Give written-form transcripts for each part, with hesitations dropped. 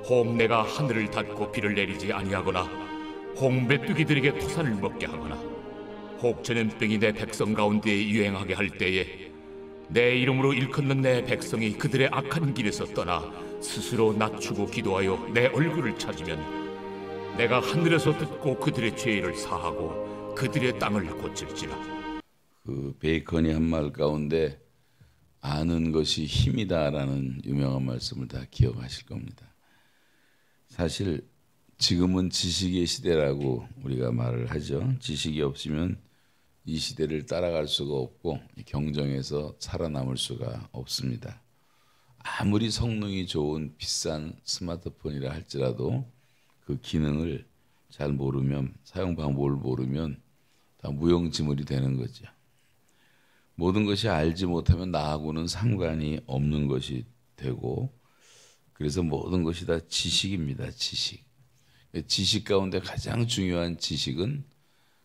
혹 내가 하늘을 닫고 비를 내리지 아니하거나 혹 메뚜기들에게 토산을 먹게 하거나 혹 전염병이 내 백성 가운데에 유행하게 할 때에 내 이름으로 일컫는 내 백성이 그들의 악한 길에서 떠나 스스로 낮추고 기도하여 내 얼굴을 찾으면 내가 하늘에서 듣고 그들의 죄를 사하고 그들의 땅을 고칠지라. 그 베이컨이 한 말 가운데 아는 것이 힘이다라는 유명한 말씀을 다 기억하실 겁니다. 사실 지금은 지식의 시대라고 우리가 말을 하죠. 지식이 없으면 이 시대를 따라갈 수가 없고 경쟁에서 살아남을 수가 없습니다. 아무리 성능이 좋은 비싼 스마트폰이라 할지라도 그 기능을 잘 모르면, 사용 방법을 모르면 다 무용지물이 되는 거죠. 모든 것이 알지 못하면 나하고는 상관이 없는 것이 되고, 그래서 모든 것이 다 지식입니다. 지식. 지식 가운데 가장 중요한 지식은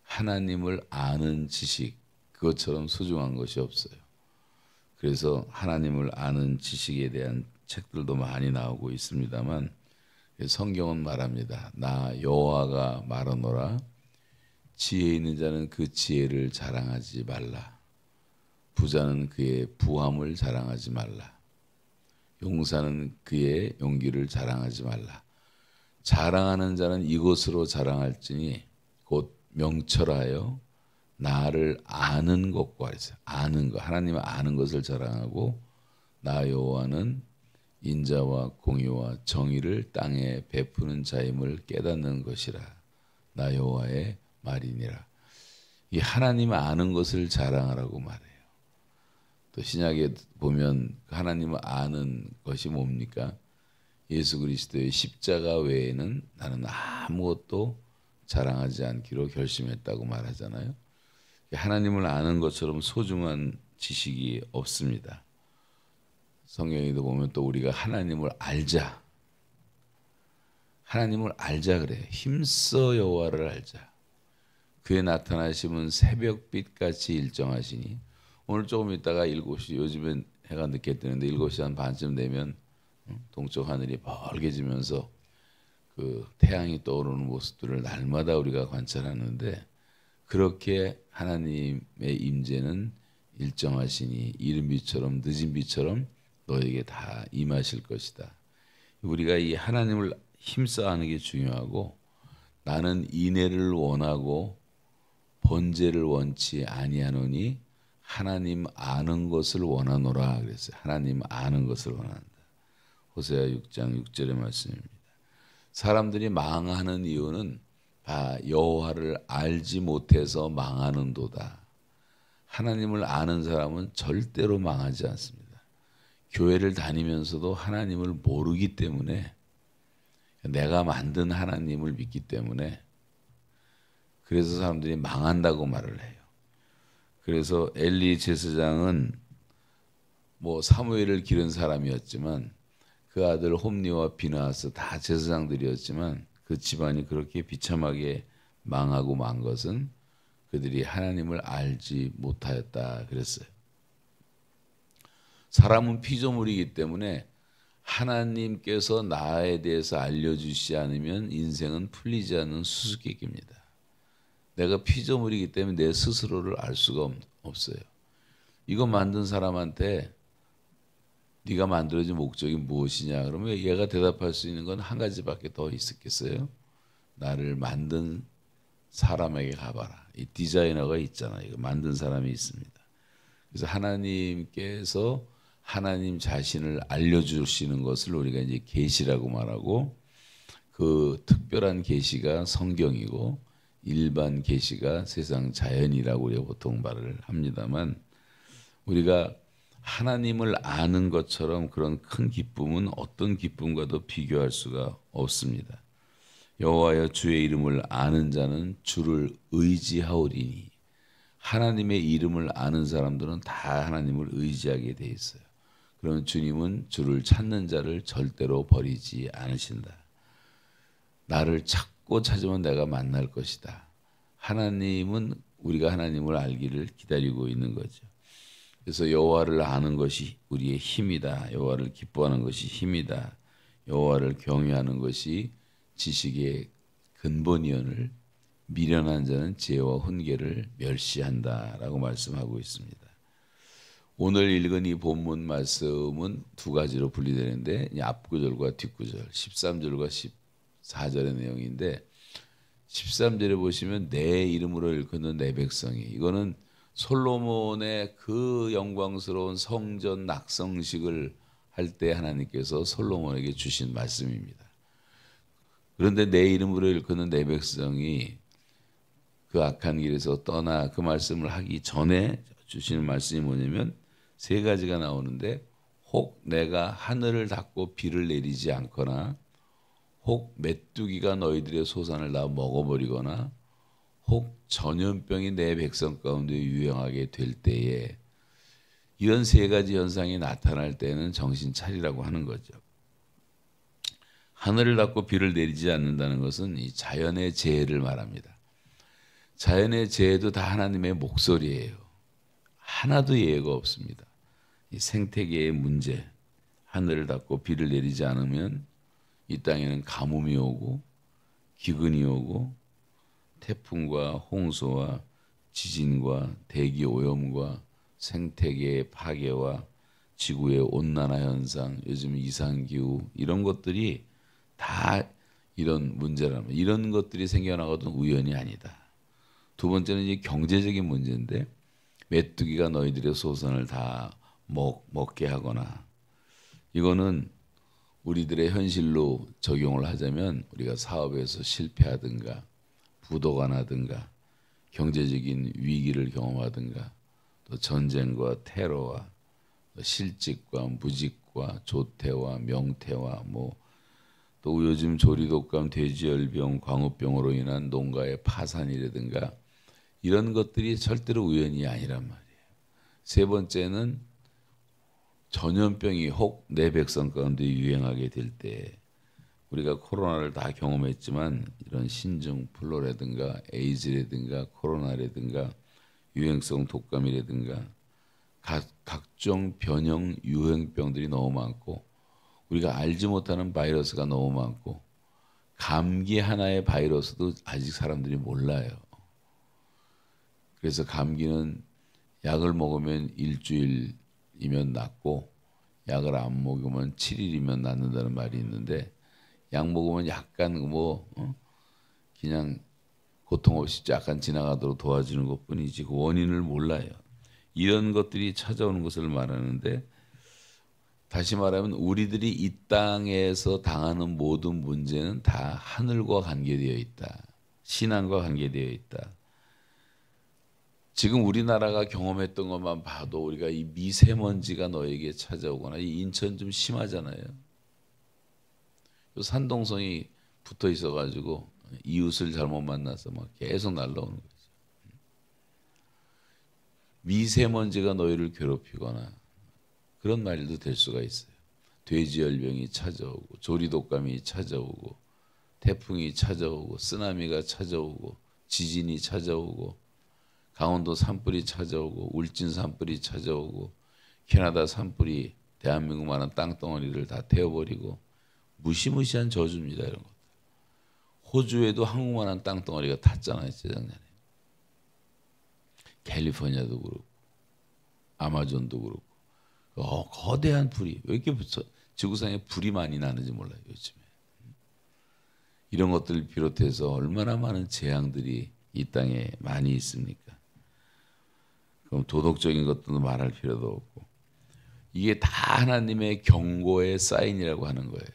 하나님을 아는 지식. 그것처럼 소중한 것이 없어요. 그래서 하나님을 아는 지식에 대한 책들도 많이 나오고 있습니다만, 성경은 말합니다. 나 여호와가 말하노라. 지혜 있는 자는 그 지혜를 자랑하지 말라. 부자는 그의 부함을 자랑하지 말라. 용사는 그의 용기를 자랑하지 말라. 자랑하는 자는 이것으로 자랑할지니 곧 명철하여 나를 아는 것과 그랬어요. 아는 것, 하나님을 아는 것을 자랑하고 나 여호와는 인자와 공의와 정의를 땅에 베푸는 자임을 깨닫는 것이라. 나 여호와의 말이니라. 이 하나님 아는 것을 자랑하라고 말해요. 또 신약에 보면 하나님을 아는 것이 뭡니까? 예수 그리스도의 십자가 외에는 나는 아무것도 자랑하지 않기로 결심했다고 말하잖아요. 하나님을 아는 것처럼 소중한 지식이 없습니다. 성경에도 보면 또 우리가 하나님을 알자. 하나님을 알자 그래요. 힘써 여호와를 알자. 그의 나타나심은 새벽빛같이 일정하시니 오늘 조금 있다가 7시, 요즘엔 해가 늦게 뜨는데 7시 한 반쯤 되면 동쪽 하늘이 벌게지면서 그 태양이 떠오르는 모습들을 날마다 우리가 관찰하는데 그렇게 하나님의 임재는 일정하시니 이른 비처럼 늦은 비처럼 너에게 다 임하실 것이다. 우리가 이 하나님을 힘써 하는 게 중요하고 나는 인애를 원하고 번제를 원치 아니하노니 하나님 아는 것을 원하노라 그랬어요. 하나님 아는 것을 원한다. 호세아 6장 6절의 말씀입니다. 사람들이 망하는 이유는 다 여호와를 알지 못해서 망하는도다. 하나님을 아는 사람은 절대로 망하지 않습니다. 교회를 다니면서도 하나님을 모르기 때문에 내가 만든 하나님을 믿기 때문에 그래서 사람들이 망한다고 말을 해요. 그래서 엘리 제사장은 뭐 사무엘을 기른 사람이었지만 그 아들 홈리와 비나하스 다 제사장들이었지만 그 집안이 그렇게 비참하게 망하고 만 것은 그들이 하나님을 알지 못하였다 그랬어요. 사람은 피조물이기 때문에 하나님께서 나에 대해서 알려주시지 않으면 인생은 풀리지 않는 수수께끼입니다. 내가 피조물이기 때문에 내 스스로를 알 수가 없어요. 이거 만든 사람한테 네가 만들어진 목적이 무엇이냐 그러면 얘가 대답할 수 있는 건 한 가지밖에 더 있었겠어요. 나를 만든 사람에게 가봐라. 이 디자이너가 있잖아요. 이거 만든 사람이 있습니다. 그래서 하나님께서 하나님 자신을 알려주시는 것을 우리가 이제 계시라고 말하고 그 특별한 계시가 성경이고 일반 계시가 세상 자연이라고 우리가 보통 말을 합니다만 우리가 하나님을 아는 것처럼 그런 큰 기쁨은 어떤 기쁨과도 비교할 수가 없습니다. 여호와여 주의 이름을 아는 자는 주를 의지하오리니 하나님의 이름을 아는 사람들은 다 하나님을 의지하게 돼 있어요. 그러면 주님은 주를 찾는 자를 절대로 버리지 않으신다. 나를 찾고 찾으면 내가 만날 것이다. 하나님은 우리가 하나님을 알기를 기다리고 있는 거죠. 그래서 여호와를 아는 것이 우리의 힘이다. 여호와를 기뻐하는 것이 힘이다. 여호와를 경외하는 것이 지식의 근본이언을 미련한 자는 지혜와 훈계를 멸시한다라고 말씀하고 있습니다. 오늘 읽은 이 본문 말씀은 두 가지로 분리되는데 앞구절과 뒷구절 13절과 14절의 내용인데 13절에 보시면 내 이름으로 일컫는 내 백성이, 이거는 솔로몬의 그 영광스러운 성전 낙성식을 할 때 하나님께서 솔로몬에게 주신 말씀입니다. 그런데 내 이름으로 일컫는 내 백성이 그 악한 길에서 떠나, 그 말씀을 하기 전에 주시는 말씀이 뭐냐면 세 가지가 나오는데, 혹 내가 하늘을 닫고 비를 내리지 않거나, 혹 메뚜기가 너희들의 소산을 다 먹어버리거나, 혹 전염병이 내 백성 가운데 유행하게 될 때에, 이런 세 가지 현상이 나타날 때는 정신 차리라고 하는 거죠. 하늘을 닫고 비를 내리지 않는다는 것은 이 자연의 재해를 말합니다. 자연의 재해도 다 하나님의 목소리예요. 하나도 예외가 없습니다. 이 생태계의 문제, 하늘을 닫고 비를 내리지 않으면 이 땅에는 가뭄이 오고 기근이 오고 태풍과 홍수와 지진과 대기 오염과 생태계의 파괴와 지구의 온난화 현상, 요즘 이상기후, 이런 것들이 다 이런 문제라면, 이런 것들이 생겨나거든 우연이 아니다. 두 번째는 이제 경제적인 문제인데, 메뚜기가 너희들의 소산을 다 먹게 하거나, 이거는 우리들의 현실로 적용을 하자면 우리가 사업에서 실패하든가 부도가 나든가 경제적인 위기를 경험하든가 또 전쟁과 테러와 실직과 무직과 조태와 명태와 또 요즘 조리독감, 돼지열병, 광우병으로 인한 농가의 파산이라든가, 이런 것들이 절대로 우연이 아니란 말이에요. 세 번째는 전염병이 혹 내 백성 가운데 유행하게 될 때, 우리가 코로나를 다 경험했지만 이런 신종 플루라든가 에이즈라든가 코로나라든가 유행성 독감이라든가 각종 변형 유행병들이 너무 많고, 우리가 알지 못하는 바이러스가 너무 많고, 감기 하나의 바이러스도 아직 사람들이 몰라요. 그래서 감기는 약을 먹으면 일주일이면 낫고 약을 안 먹으면 7일이면 낫는다는 말이 있는데, 약 먹으면 약간 그냥 고통 없이 약간 지나가도록 도와주는 것뿐이지 그 원인을 몰라요. 이런 것들이 찾아오는 것을 말하는데, 다시 말하면 우리들이 이 땅에서 당하는 모든 문제는 다 하늘과 관계되어 있다. 신앙과 관계되어 있다. 지금 우리나라가 경험했던 것만 봐도 우리가 이 미세먼지가 너에게 찾아오거나, 이 인천 좀 심하잖아요. 산동성이 붙어 있어가지고 이웃을 잘못 만나서 막 계속 날라오는 거죠. 미세먼지가 너희를 괴롭히거나 그런 말도 될 수가 있어요. 돼지열병이 찾아오고 조리독감이 찾아오고 태풍이 찾아오고 쓰나미가 찾아오고 지진이 찾아오고 강원도 산불이 찾아오고 울진 산불이 찾아오고 캐나다 산불이 대한민국만한 땅덩어리를 다 태워버리고, 무시무시한 저주입니다. 이런 것. 호주에도 한국만한 땅덩어리가 탔잖아요. 재작년에. 캘리포니아도 그렇고 아마존도 그렇고 거대한 불이, 왜 이렇게 지구상에 불이 많이 나는지 몰라요. 요즘에. 이런 것들을 비롯해서 얼마나 많은 재앙들이 이 땅에 많이 있습니까? 그럼 도덕적인 것도 말할 필요도 없고, 이게 다 하나님의 경고의 사인이라고 하는 거예요.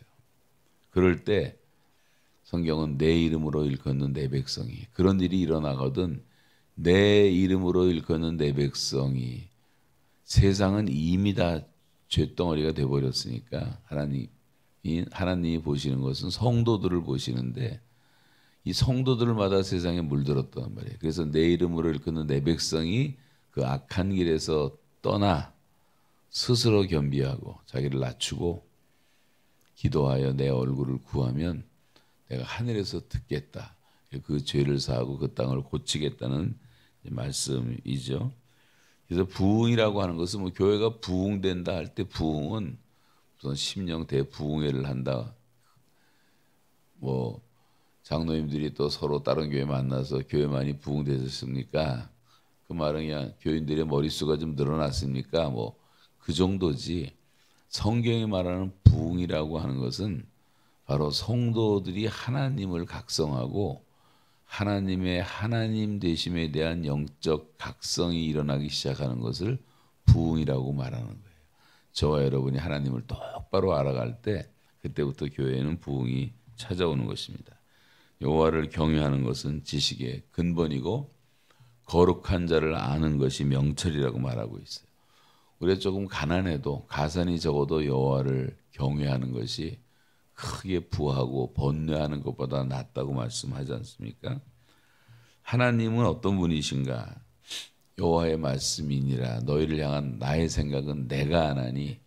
그럴 때 성경은 내 이름으로 일컫는 내 백성이, 그런 일이 일어나거든 내 이름으로 일컫는 내 백성이, 세상은 이미 다 죄덩어리가 돼버렸으니까 하나님이 보시는 것은 성도들을 보시는데, 이 성도들마다 세상에 물들었단 말이에요. 그래서 내 이름으로 일컫는 내 백성이 그 악한 길에서 떠나 스스로 겸비하고 자기를 낮추고 기도하여 내 얼굴을 구하면 내가 하늘에서 듣겠다. 그 죄를 사하고 그 땅을 고치겠다는 말씀이죠. 그래서 부흥이라고 하는 것은 교회가 부흥된다 할 때, 부흥은 우선 심령 대부흥회를 한다 뭐 장로님들이 또 서로 다른 교회 만나서 교회 많이 부흥되셨습니까? 그 말은 그냥 교인들의 머릿수가 좀 늘어났습니까? 뭐 그 정도지. 성경이 말하는 부흥이라고 하는 것은 바로 성도들이 하나님을 각성하고 하나님의 하나님 되심에 대한 영적 각성이 일어나기 시작하는 것을 부흥이라고 말하는 거예요. 저와 여러분이 하나님을 똑바로 알아갈 때 그때부터 교회에는 부흥이 찾아오는 것입니다. 여호와를 경외하는 것은 지식의 근본이고 거룩한 자를 아는 것이 명철이라고 말하고 있어요. 우리가 조금 가난해도 가산이 적어도 여호와를 경외하는 것이 크게 부하고 번뇌하는 것보다 낫다고 말씀하지 않습니까? 하나님은 어떤 분이신가? 여호와의 말씀이니라. 너희를 향한 나의 생각은 내가 아나니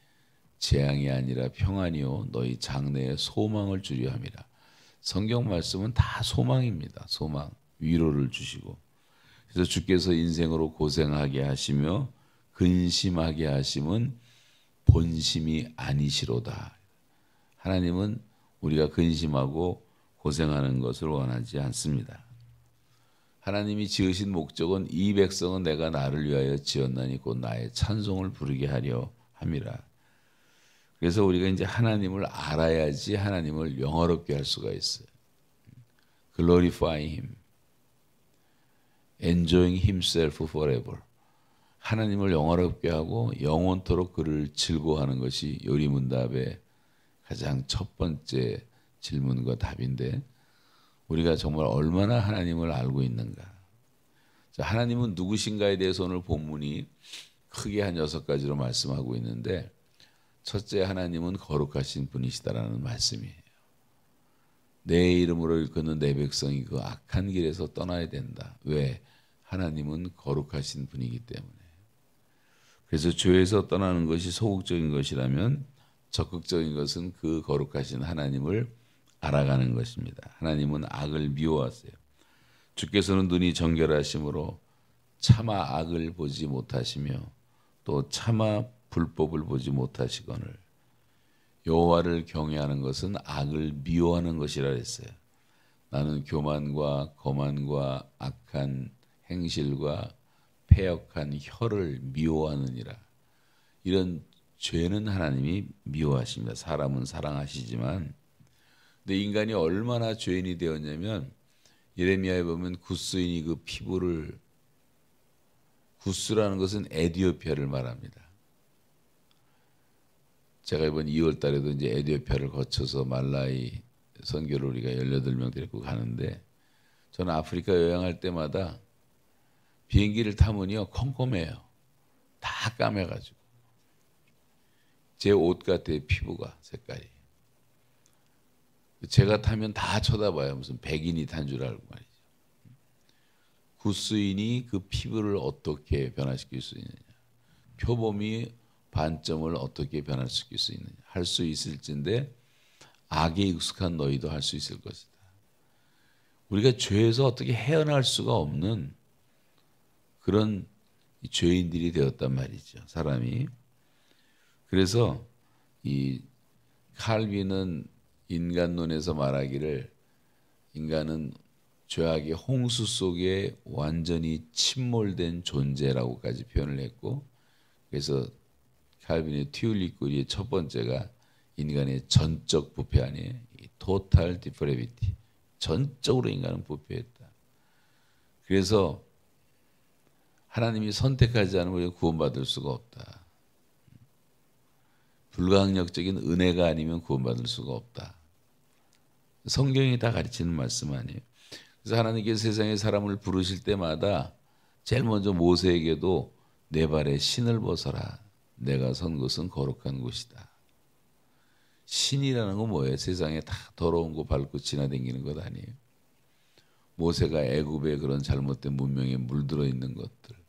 재앙이 아니라 평안이요 너희 장래에 소망을 주려 함이라. 성경 말씀은 다 소망입니다. 소망, 위로를 주시고. 그래서 주께서 인생으로 고생하게 하시며 근심하게 하심은 본심이 아니시로다. 하나님은 우리가 근심하고 고생하는 것을 원하지 않습니다. 하나님이 지으신 목적은 이 백성은 내가 나를 위하여 지었나니 곧 나의 찬송을 부르게 하려 함이라. 그래서 우리가 이제 하나님을 알아야지 하나님을 영화롭게 할 수가 있어요. Glorify Him, enjoying Himself forever. 하나님을 영화롭게 하고 영원토록 그를 즐거워하는 것이 요리문답의 가장 첫 번째 질문과 답인데 우리가 정말 얼마나 하나님을 알고 있는가. 자, 하나님은 누구신가에 대해서 오늘 본문이 크게 한 6가지로 말씀하고 있는데 첫째, 하나님은 거룩하신 분이시다라는 말씀이에요. 내 이름으로 일컫는 내 백성이 그 악한 길에서 떠나야 된다. 왜? 하나님은 거룩하신 분이기 때문에. 그래서 죄에서 떠나는 것이 소극적인 것이라면 적극적인 것은 그 거룩하신 하나님을 알아가는 것입니다. 하나님은 악을 미워하세요. 주께서는 눈이 정결하심으로 차마 악을 보지 못하시며 또 차마 불법을 보지 못하시거늘. 여호와를 경외하는 것은 악을 미워하는 것이라 했어요. 나는 교만과 거만과 악한 행실과 패역한 혀를 미워하느니라. 이런 죄는 하나님이 미워하십니다. 사람은 사랑하시지만 근데 인간이 얼마나 죄인이 되었냐면 예레미야에 보면 굿수인이 그 피부를 굿수라는 것은 에티오피아를 말합니다. 제가 이번 2월 달에도 이제 에티오피아를 거쳐서 말라이 선교를 우리가 18명 데리고 가는데 저는 아프리카 여행할 때마다 비행기를 타면요 컴컴해요. 다 까매가지고 제 옷 같아요. 피부가 색깔이. 제가 타면 다 쳐다봐요. 무슨 백인이 탄 줄 알고 말이죠. 굿수인이 그 피부를 어떻게 변화시킬 수 있느냐. 표범이 반점을 어떻게 변화시킬 수 있느냐. 할 수 있을진데 악에 익숙한 너희도 할 수 있을 것이다. 우리가 죄에서 어떻게 헤어날 수가 없는 그런 죄인들이 되었단 말이죠. 사람이. 그래서 이 칼빈은 인간론에서 말하기를 인간은 죄악의 홍수 속에 완전히 침몰된 존재라고까지 표현을 했고 그래서 칼빈의 튜립 교리의 첫 번째가 인간의 전적 부패 아니에요. total depravity. 전적으로 인간은 부패했다. 그래서 하나님이 선택하지 않으면 우리가 구원받을 수가 없다. 불가항력적인 은혜가 아니면 구원받을 수가 없다. 성경이 다 가르치는 말씀 아니에요. 그래서 하나님께서 세상에 사람을 부르실 때마다 제일 먼저 모세에게도 내 발에 신을 벗어라. 내가 선 곳은 거룩한 곳이다. 신이라는 건 뭐예요? 세상에 다 더러운 거 밟고 지나다니는 것 아니에요. 모세가 애굽의 그런 잘못된 문명에 물들어 있는 것들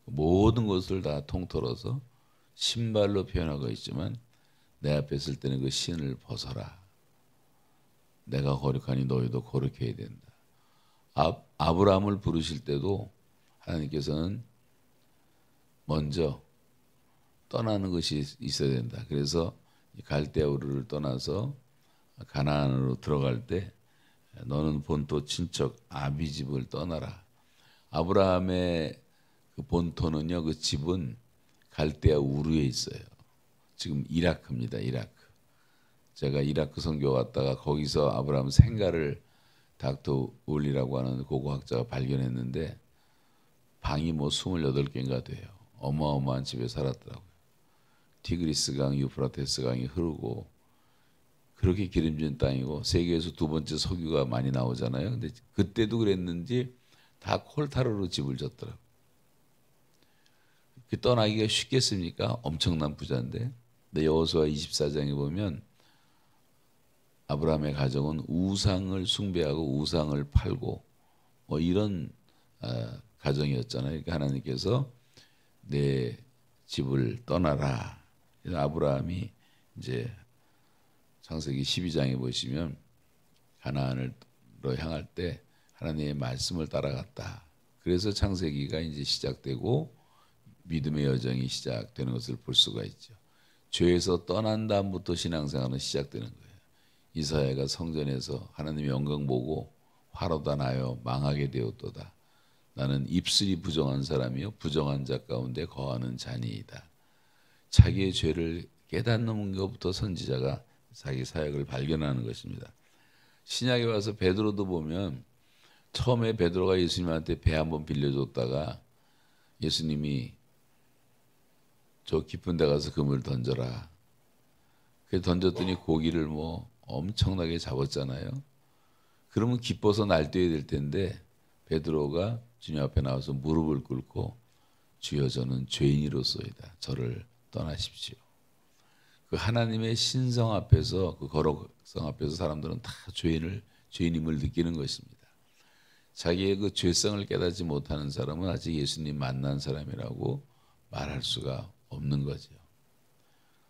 모든 것을 다 통틀어서 신발로 표현하고 있지만 내 앞에 있을 때는 그 신을 벗어라. 내가 거룩하니 너희도 거룩해야 된다. 아브라함을 부르실 때도 하나님께서는 먼저 떠나는 것이 있어야 된다. 그래서 갈대아 우르를 떠나서 가나안으로 들어갈 때 너는 본토 친척 아비 집을 떠나라. 아브라함의 그 본토는요, 그 집은 갈대아 우르에 있어요. 지금 이라크입니다. 이라크. 제가 이라크 선교 갔다가 거기서 아브라함 생가를 닥터 울리라고 하는 고고학자가 발견했는데 방이 뭐 28개인가 돼요. 어마어마한 집에 살았더라고요. 티그리스 강, 유프라테스 강이 흐르고 그렇게 기름진 땅이고 세계에서 두 번째 석유가 많이 나오잖아요. 근데 그때도 그랬는지 다 콜타르로 집을 졌더라고요. 그 떠나기가 쉽겠습니까? 엄청난 부자인데. 근데 여호수아 24장에 보면 아브라함의 가정은 우상을 숭배하고 우상을 팔고 뭐 이런 가정이었잖아요. 그러니까 하나님께서 내 집을 떠나라. 그래서 아브라함이 이제 창세기 12장에 보시면 가나안으로 향할 때 하나님의 말씀을 따라갔다. 그래서 창세기가 이제 시작되고 믿음의 여정이 시작되는 것을 볼 수가 있죠. 죄에서 떠난 다음부터 신앙생활은 시작되는 거예요. 이사야가 성전에서 하나님의 영광 보고 화로다 나여 망하게 되었도다. 나는 입술이 부정한 사람이요 부정한 자 가운데 거하는 자니이다. 자기의 죄를 깨닫는 것부터 선지자가 자기 사역을 발견하는 것입니다. 신약에 와서 베드로도 보면 처음에 베드로가 예수님한테 배 한번 빌려줬다가 예수님이 저 깊은 데 가서 그물 던져라. 그래서 던졌더니 고기를 뭐 엄청나게 잡았잖아요. 그러면 기뻐서 날뛰어야 될 텐데 베드로가 주님 앞에 나와서 무릎을 꿇고 주여 저는 죄인이로소이다. 저를 떠나십시오. 그 하나님의 신성 앞에서 그 거룩성 앞에서 사람들은 다 죄인임을 느끼는 것입니다. 자기의 그 죄성을 깨닫지 못하는 사람은 아직 예수님 만난 사람이라고 말할 수가 없는 거죠.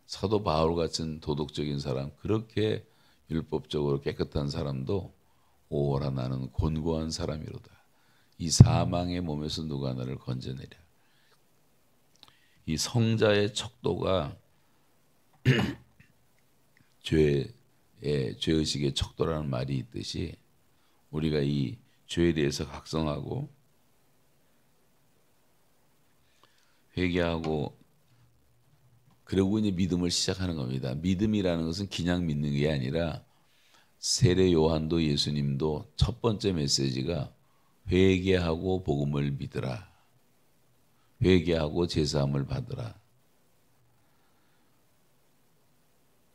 사도 바울 같은 도덕적인 사람, 그렇게 율법적으로 깨끗한 사람도 오호라 나는 곤고한 사람이로다. 이 사망의 몸에서 누가 나를 건져내랴. 이 성자의 척도가 죄의식의 척도라는 말이 있듯이 우리가 이 죄에 대해서 각성하고 회개하고 그리고 이제 믿음을 시작하는 겁니다. 믿음이라는 것은 그냥 믿는 게 아니라 세례 요한도 예수님도 첫 번째 메시지가 회개하고 복음을 믿으라. 회개하고 제사함을 받으라.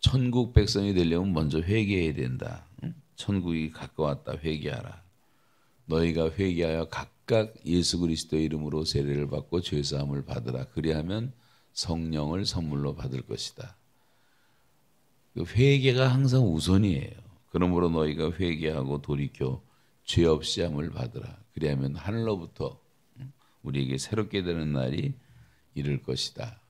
천국 백성이 되려면 먼저 회개해야 된다. 천국이 가까웠다. 회개하라. 너희가 회개하여 각각 예수 그리스도의 이름으로 세례를 받고 죄사함을 받으라. 그리하면 성령을 선물로 받을 것이다. 회개가 항상 우선이에요. 그러므로 너희가 회개하고 돌이켜 죄 없이 함을 받으라. 그리하면 하늘로부터 우리에게 새롭게 되는 날이 이를 것이다.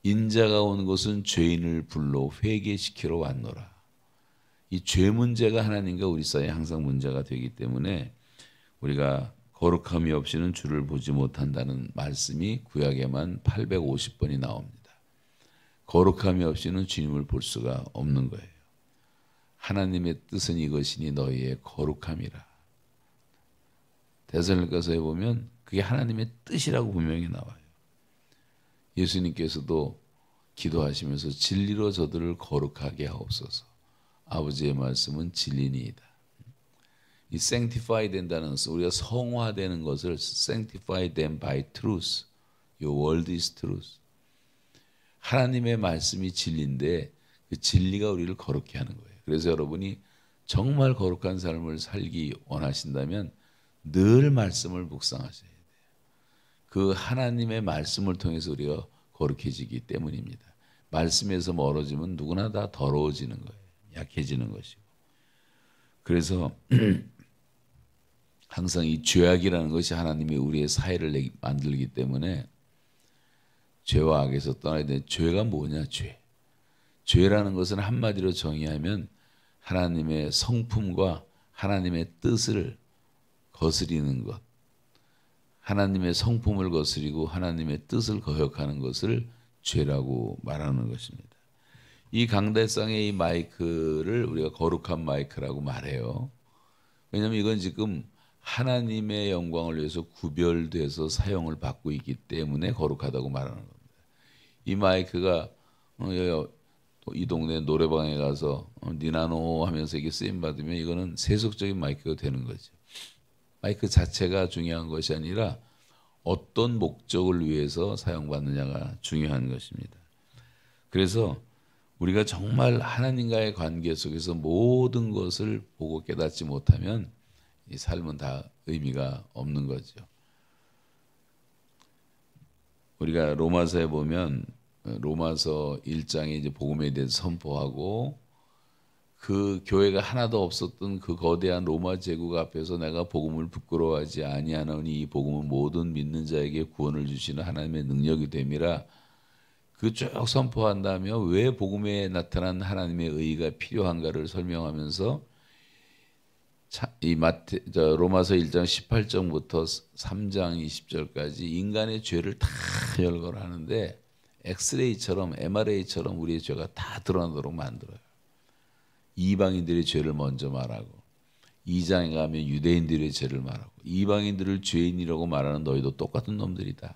인자가 온 것은 죄인을 불러 회개시키러 왔노라. 이 죄 문제가 하나님과 우리 사이에 항상 문제가 되기 때문에 우리가 거룩함이 없이는 주를 보지 못한다는 말씀이 구약에만 850번이 나옵니다. 거룩함이 없이는 주님을 볼 수가 없는 거예요. 하나님의 뜻은 이것이니 너희의 거룩함이라. 데살로니가서에 보면 그게 하나님의 뜻이라고 분명히 나와요. 예수님께서도 기도하시면서 진리로 저들을 거룩하게 하옵소서. 아버지의 말씀은 진리니이다. 이 sanctify 된다는 것은 우리가 성화되는 것을 sanctify them by truth. Your word is truth. 하나님의 말씀이 진리인데 그 진리가 우리를 거룩해 하는 거예요. 그래서 여러분이 정말 거룩한 삶을 살기 원하신다면 늘 말씀을 묵상하셔야 돼요. 그 하나님의 말씀을 통해서 우리가 거룩해지기 때문입니다. 말씀에서 멀어지면 누구나 다 더러워지는 거예요. 약해지는 것이고. 그래서 항상 이 죄악이라는 것이 하나님이 우리의 사회를 만들기 때문에 죄와 악에서 떠나야 되는 죄가 뭐냐? 죄라는 것은 한마디로 정의하면 하나님의 성품과 하나님의 뜻을 거스리는 것, 하나님의 성품을 거스리고 하나님의 뜻을 거역하는 것을 죄라고 말하는 것입니다. 이 강대상의 이 마이크를 우리가 거룩한 마이크라고 말해요. 왜냐하면 이건 지금 하나님의 영광을 위해서 구별돼서 사용을 받고 있기 때문에 거룩하다고 말하는 겁니다. 이 마이크가 이 동네 노래방에 가서 니나노 하면서 이게 쓰임 받으면 이거는 세속적인 마이크가 되는 거죠. 마이크 자체가 중요한 것이 아니라 어떤 목적을 위해서 사용받느냐가 중요한 것입니다. 그래서 우리가 정말 하나님과의 관계 속에서 모든 것을 보고 깨닫지 못하면 이 삶은 다 의미가 없는 거죠. 우리가 로마서에 보면 로마서 1장에 이제 복음에 대해서 선포하고 그 교회가 하나도 없었던 그 거대한 로마 제국 앞에서 내가 복음을 부끄러워하지 아니하노니 이 복음은 모든 믿는 자에게 구원을 주시는 하나님의 능력이 됨이라 그 쭉 선포한다며 왜 복음에 나타난 하나님의 의가 필요한가를 설명하면서 이 로마서 1장 18절부터 3장 20절까지 인간의 죄를 다 열거하는데 엑스레이처럼 MRA처럼 우리의 죄가 다 드러나도록 만들어요. 이방인들의 죄를 먼저 말하고 2장에 가면 유대인들의 죄를 말하고 이방인들을 죄인이라고 말하는 너희도 똑같은 놈들이다.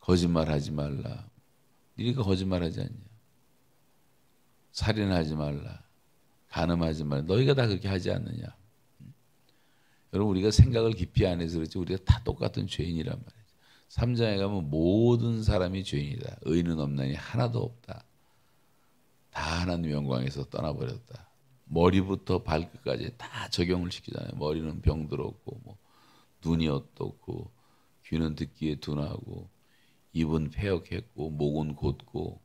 거짓말하지 말라. 네가 거짓말하지 않냐. 살인하지 말라. 간음하지 말라. 너희가 다 그렇게 하지 않느냐. 여러분 우리가 생각을 깊이 안 해서 그렇지 우리가 다 똑같은 죄인이란 말이죠. 3장에 가면 모든 사람이 죄인이다. 의인은 없나니 하나도 없다. 다 하나님 영광에서 떠나버렸다. 머리부터 발끝까지 다 적용을 시키잖아요. 머리는 병들었고 뭐 눈이 어떻고 귀는 듣기에 둔하고 입은 패역했고 목은 곧고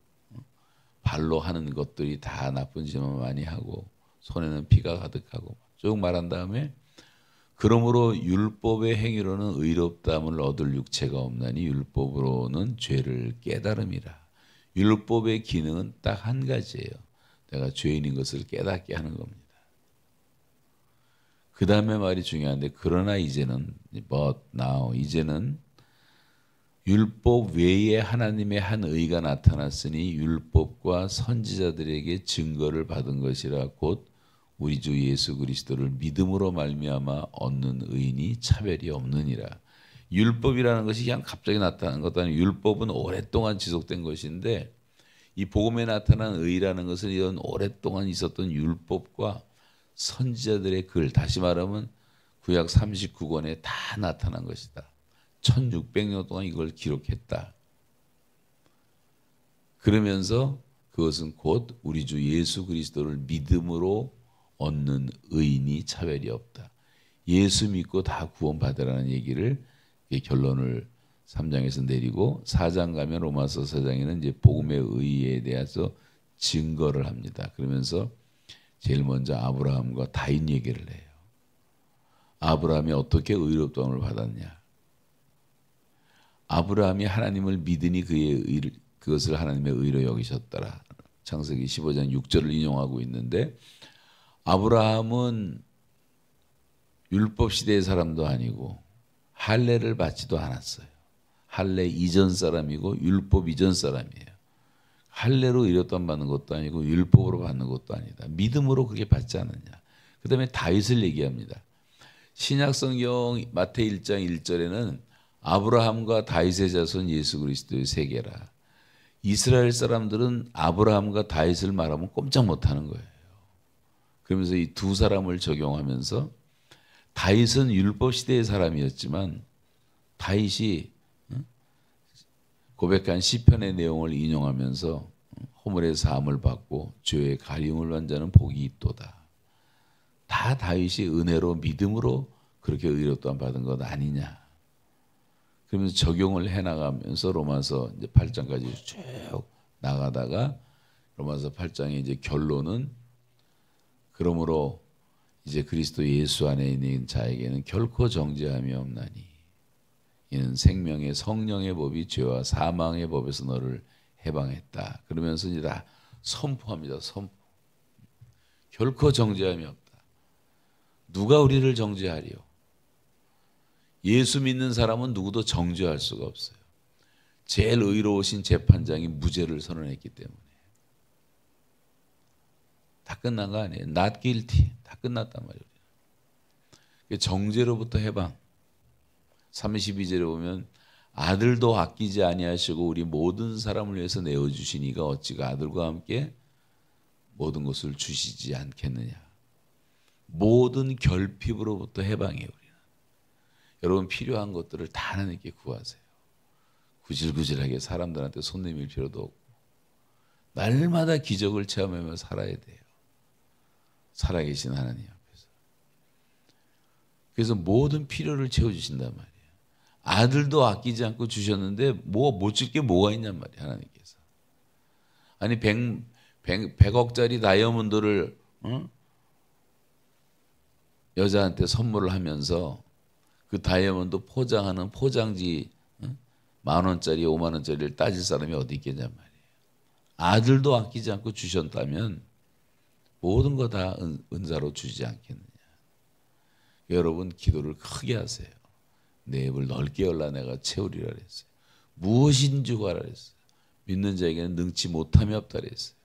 발로 하는 것들이 다 나쁜 짓만 많이 하고 손에는 피가 가득하고 쭉 말한 다음에 그러므로 율법의 행위로는 의롭다함을 얻을 육체가 없나니 율법으로는 죄를 깨달음이라. 율법의 기능은 딱 한 가지예요. 내가 죄인인 것을 깨닫게 하는 겁니다. 그 다음에 말이 중요한데 그러나 이제는 but now 이제는 율법 외에 하나님의 한 의가 나타났으니 율법과 선지자들에게 증거를 받은 것이라 곧 우리 주 예수 그리스도를 믿음으로 말미암아 얻는 의인이 차별이 없느니라. 율법이라는 것이 그냥 갑자기 나타난 것도 아니고 율법은 오랫동안 지속된 것인데 이 복음에 나타난 의라는 것은 이런 오랫동안 있었던 율법과 선지자들의 글, 다시 말하면 구약 39권에 다 나타난 것이다. 1600년 동안 이걸 기록했다. 그러면서 그것은 곧 우리 주 예수 그리스도를 믿음으로 얻는 의인이 차별이 없다. 예수 믿고 다 구원받으라는 얘기를 결론을 3장에서 내리고 4장 가면 로마서 4장에는 이제 복음의 의에 대해서 증거를 합니다. 그러면서 제일 먼저 아브라함과 다윗 얘기를 해요. 아브라함이 어떻게 의롭다함을 받았냐? 아브라함이 하나님을 믿으니 그것을 하나님의 의로 여기셨더라. 창세기 15장 6절을 인용하고 있는데 아브라함은 율법 시대의 사람도 아니고 할례를 받지도 않았어요. 할례 이전 사람이고 율법 이전 사람이에요. 할례로 의롭다함 받는 것도 아니고 율법으로 받는 것도 아니다. 믿음으로 그렇게 받지 않느냐. 그 다음에 다윗을 얘기합니다. 신약성경 마태 1장 1절에는 아브라함과 다윗의 자손 예수 그리스도의 세계라. 이스라엘 사람들은 아브라함과 다윗을 말하면 꼼짝 못하는 거예요. 그러면서 이 두 사람을 적용하면서 다윗은 율법 시대의 사람이었지만 다윗이 고백한 시편의 내용을 인용하면서 허물의 사함을 받고 죄의 가림을 받는 자는 복이 있도다. 다 다윗이 은혜로 믿음으로 그렇게 의롭다함 받은 것 아니냐. 그러면서 적용을 해나가면서 로마서 이제 8장까지 쭉 나가다가 로마서 8장의 이제 결론은 그러므로 이제 그리스도 예수 안에 있는 자에게는 결코 정죄함이 없나니 이는 생명의 성령의 법이 죄와 사망의 법에서 너를 해방했다. 그러면서 이제 다 선포합니다. 선포. 결코 정죄함이 없다. 누가 우리를 정죄하리요? 예수 믿는 사람은 누구도 정죄할 수가 없어요. 제일 의로우신 재판장이 무죄를 선언했기 때문에. 다 끝난 거 아니에요. Not guilty. 다 끝났단 말이에요. 정죄로부터 해방. 32절에 보면 아들도 아끼지 아니하시고 우리 모든 사람을 위해서 내어주시니가 어찌 그 아들과 함께 모든 것을 주시지 않겠느냐. 모든 결핍으로부터 해방이에요. 우리는. 여러분 필요한 것들을 다 하나님께 구하세요. 구질구질하게 사람들한테 손 내밀 필요도 없고 날마다 기적을 체험하며 살아야 돼요. 살아계신 하나님 앞에서. 그래서 모든 필요를 채워주신단 말이에요. 아들도 아끼지 않고 주셨는데 뭐 못 줄 게 뭐가 있냔 말이에요. 하나님께서. 아니 100억짜리 다이아몬드를 여자한테 선물을 하면서 그 다이아몬드 포장하는 포장지 10,000원짜리 50,000원짜리를 따질 사람이 어디 있겠냔 말이에요. 아들도 아끼지 않고 주셨다면 모든 거 다 은사로 주지 않겠느냐. 여러분 기도를 크게 하세요. 내 입을 넓게 열라 내가 채우리라 그랬어요. 무엇인지 구하라 그랬어요. 믿는 자에게는 능치 못함이 없다 그랬어요.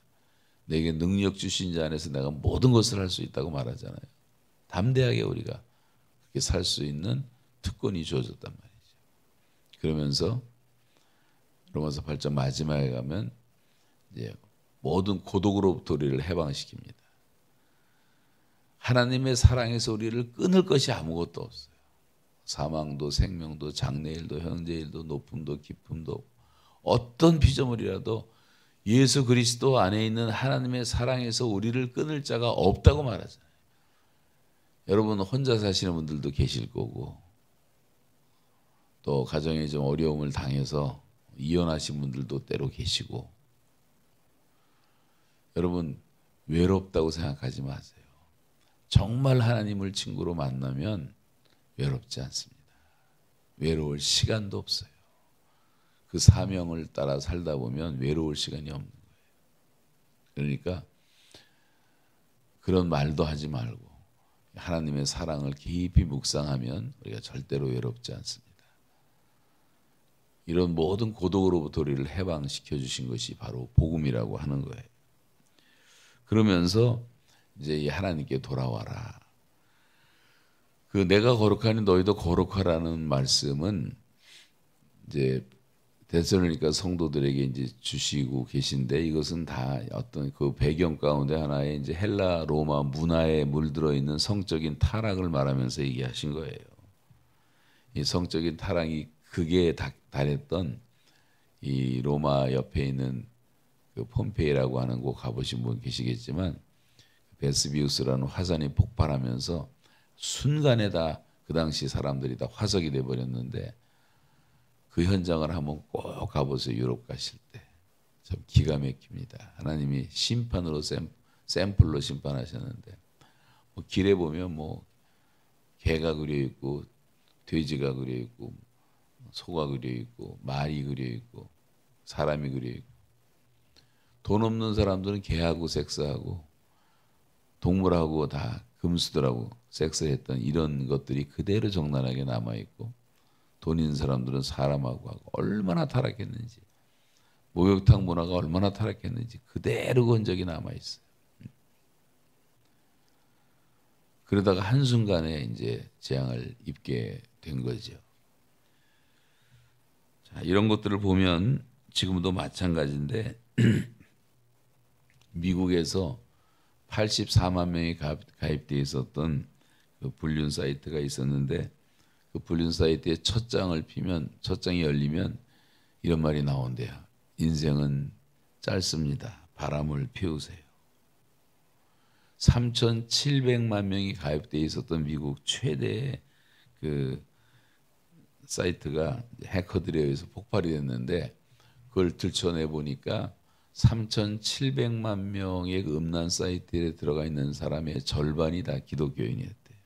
내게 능력 주신 자 안에서 내가 모든 것을 할 수 있다고 말하잖아요. 담대하게 우리가 그렇게 살 수 있는 특권이 주어졌단 말이죠. 그러면서 로마서 8장 마지막에 가면 이제 모든 고독으로부터 우리를 해방시킵니다. 하나님의 사랑에서 우리를 끊을 것이 아무것도 없어요. 사망도 생명도 장래일도 현재일도 높음도 깊음도 어떤 피조물이라도 예수 그리스도 안에 있는 하나님의 사랑에서 우리를 끊을 자가 없다고 말하잖아요. 여러분 혼자 사시는 분들도 계실 거고 또 가정에 좀 어려움을 당해서 이혼하신 분들도 때로 계시고 여러분 외롭다고 생각하지 마세요. 정말 하나님을 친구로 만나면 외롭지 않습니다. 외로울 시간도 없어요. 그 사명을 따라 살다 보면 외로울 시간이 없는 거예요. 그러니까 그런 말도 하지 말고 하나님의 사랑을 깊이 묵상하면 우리가 절대로 외롭지 않습니다. 이런 모든 고독으로부터 우리를 해방시켜 주신 것이 바로 복음이라고 하는 거예요. 그러면서 이제 이 하나님께 돌아와라. 그 내가 거룩하니 너희도 거룩하라는 말씀은 이제 데살로니가 성도들에게 이제 주시고 계신데 이것은 다 어떤 그 배경 가운데 하나의 이제 헬라 로마 문화에 물들어 있는 성적인 타락을 말하면서 얘기하신 거예요. 이 성적인 타락이 극에 달했던 이 로마 옆에 있는 그 폼페이라고 하는 곳 가보신 분 계시겠지만 베스비우스라는 화산이 폭발하면서 순간에 다 그 당시 사람들이 다 화석이 돼 버렸는데 그 현장을 한번 꼭 가보세요. 유럽 가실 때. 참 기가 막힙니다. 하나님이 심판으로 샘플로 심판하셨는데 뭐 길에 보면 뭐 개가 그려 있고 돼지가 그려 있고 소가 그려 있고 말이 그려 있고 사람이 그려 있고 돈 없는 사람들은 개하고 섹스하고 동물하고 다 금수들하고 섹스했던 이런 것들이 그대로 적나라하게 남아있고 돈 있는 사람들은 사람하고 하고 얼마나 타락했는지 목욕탕 문화가 얼마나 타락했는지 그대로 흔적이 남아있어요. 그러다가 한순간에 이제 재앙을 입게 된 거죠. 자, 이런 것들을 보면 지금도 마찬가지인데 미국에서 84만 명이 가입되어 있었던 그 불륜 사이트가 있었는데 그 불륜 사이트에 첫 장이 열리면 이런 말이 나온대요. 인생은 짧습니다. 바람을 피우세요. 3,700만 명이 가입되어 있었던 미국 최대의 그 사이트가 해커들에 의해서 폭발이 됐는데 그걸 들춰내 보니까 3,700만 명의 음란 사이트에 들어가 있는 사람의 절반이 다 기독교인이었대요.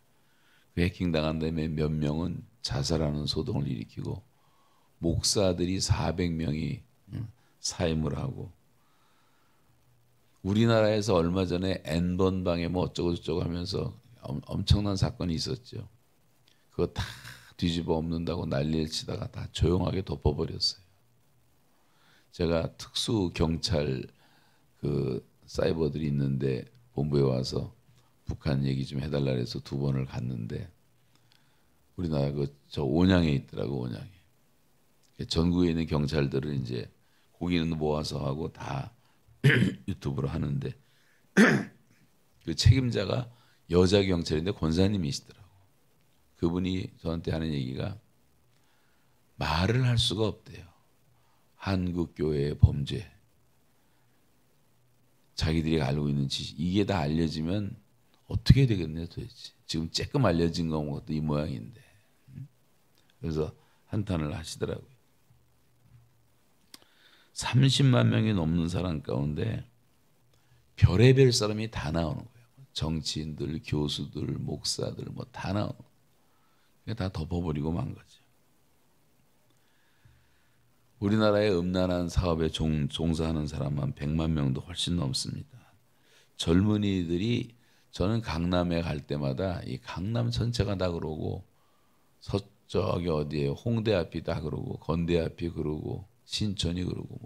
그 해킹당한 다음에 몇 명은 자살하는 소동을 일으키고 목사들이 400명이 사임을 하고 우리나라에서 얼마 전에 N번 방에 뭐 어쩌고 저쩌고 하면서 엄청난 사건이 있었죠. 그거 다 뒤집어 엎는다고 난리를 치다가 다 조용하게 덮어버렸어요. 제가 특수 경찰 그 사이버들이 있는데 본부에 와서 북한 얘기 좀 해달라 해서 2번을 갔는데 우리나라 저 온양에 있더라고. 온양에 전국에 있는 경찰들을 이제 거기는 모아서 하고 다 유튜브로 하는데 그 책임자가 여자 경찰인데 권사님이시더라고. 그분이 저한테 하는 얘기가 말을 할 수가 없대요. 한국 교회의 범죄, 자기들이 알고 있는 지식, 이게 다 알려지면 어떻게 되겠네 도대체. 지금 조금 알려진 것도 이 모양인데. 그래서 한탄을 하시더라고요. 30만 명이 넘는 사람 가운데 별의별 사람이 다 나오는 거예요. 정치인들, 교수들, 목사들 뭐 다 나오는 거예요. 다 덮어버리고 만 거죠. 우리나라의 음란한 사업에 종사하는 사람만 100만 명도 훨씬 넘습니다. 젊은이들이 저는 강남에 갈 때마다 이 강남 전체가 다 그러고 서쪽이 어디에 홍대 앞이 다 그러고 건대 앞이 그러고 신천이 그러고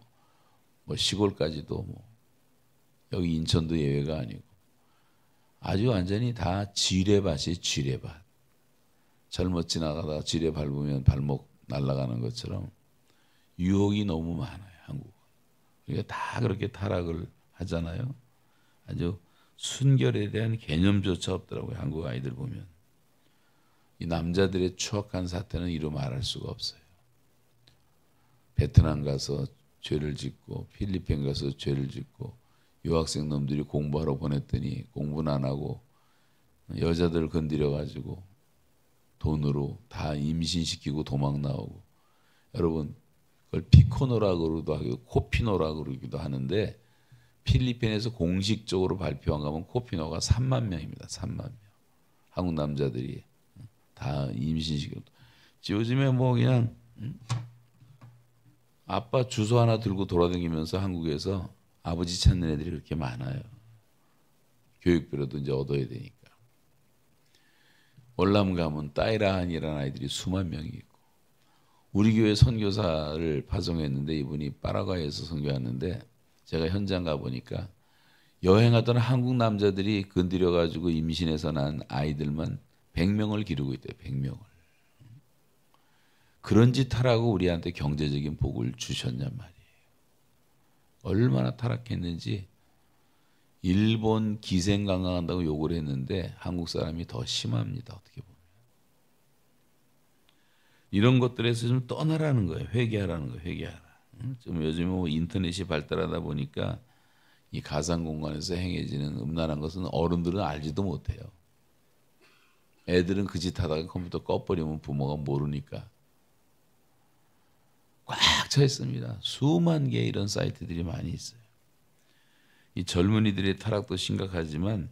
뭐 시골까지도 뭐 여기 인천도 예외가 아니고 아주 완전히 다 지뢰밭이 지뢰밭. 잘못 지나가다 지뢰 밟으면 발목 날아가는 것처럼 유혹이 너무 많아요. 한국은. 그러니까 다 그렇게 타락을 하잖아요. 아주 순결에 대한 개념조차 없더라고요. 한국 아이들 보면. 이 남자들의 추악한 사태는 이루 말할 수가 없어요. 베트남 가서 죄를 짓고 필리핀 가서 죄를 짓고 유학생 놈들이 공부하러 보냈더니 공부는 안 하고 여자들 건드려 가지고 돈으로 다 임신시키고 도망 나오고. 여러분 그걸 피코노라 그러기도 하고 코피노라 그러기도 하는데 필리핀에서 공식적으로 발표한 거면 코피노가 3만 명입니다. 3만 명. 한국 남자들이 다 임신시키고. 요즘에 뭐 그냥 아빠 주소 하나 들고 돌아다니면서 한국에서 아버지 찾는 애들이 그렇게 많아요. 교육비라도 이제 얻어야 되니까. 월남 가면 따이라한이라는 아이들이 수만 명이 있고. 우리 교회 선교사를 파송했는데 이분이 파라과이에서 선교하는데 제가 현장 가보니까 여행하던 한국 남자들이 건드려 가지고 임신해서 난 아이들만 100명을 기르고 있대요. 100명을. 그런 짓 하라고 우리한테 경제적인 복을 주셨냔 말이에요. 얼마나 타락했는지. 일본 기생강강한다고 욕을 했는데 한국 사람이 더 심합니다. 어떻게 보면. 이런 것들에서 좀 떠나라는 거예요. 회개하라는 거예요. 회개하라. 좀 요즘에 뭐 인터넷이 발달하다 보니까 이 가상 공간에서 행해지는 음란한 것은 어른들은 알지도 못해요. 애들은 그 짓 하다가 컴퓨터 꺼버리면 부모가 모르니까. 꽉 차 있습니다. 수만 개의 이런 사이트들이 많이 있어요. 이 젊은이들의 타락도 심각하지만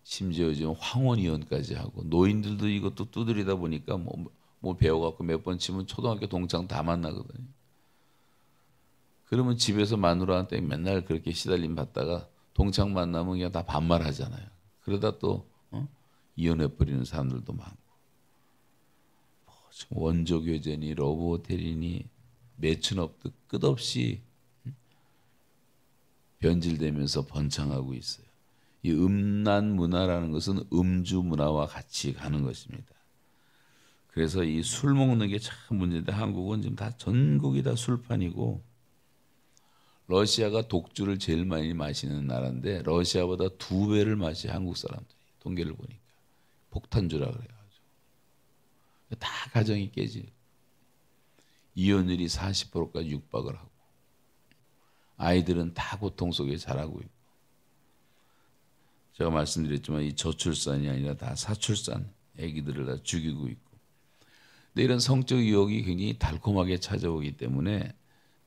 심지어 지금 황혼이혼까지 하고 노인들도 이것도 두드리다 보니까 뭐 배워갖고 몇 번 치면 초등학교 동창 다 만나거든요. 그러면 집에서 마누라한테 맨날 그렇게 시달림 받다가 동창 만나면 그냥 다 반말하잖아요. 그러다 또 이혼해버리는 사람들도 많고. 원조교제니 러브호텔이니 매춘업도 끝없이 변질되면서 번창하고 있어요. 이 음란 문화라는 것은 음주 문화와 같이 가는 것입니다. 그래서 이 술 먹는 게 참 문제인데 한국은 지금 다 전국이 다 술판이고 러시아가 독주를 제일 많이 마시는 나라인데 러시아보다 2배를 마셔 한국 사람들이. 통계를 보니까. 폭탄주라 그래가지고. 다 가정이 깨지고. 이혼율이 40%까지 육박을 하고. 아이들은 다 고통 속에 자라고 있고. 제가 말씀드렸지만 이 저출산이 아니라 다 사출산 아기들을 다 죽이고 있고. 근데 이런 성적 유혹이 굉장히 달콤하게 찾아오기 때문에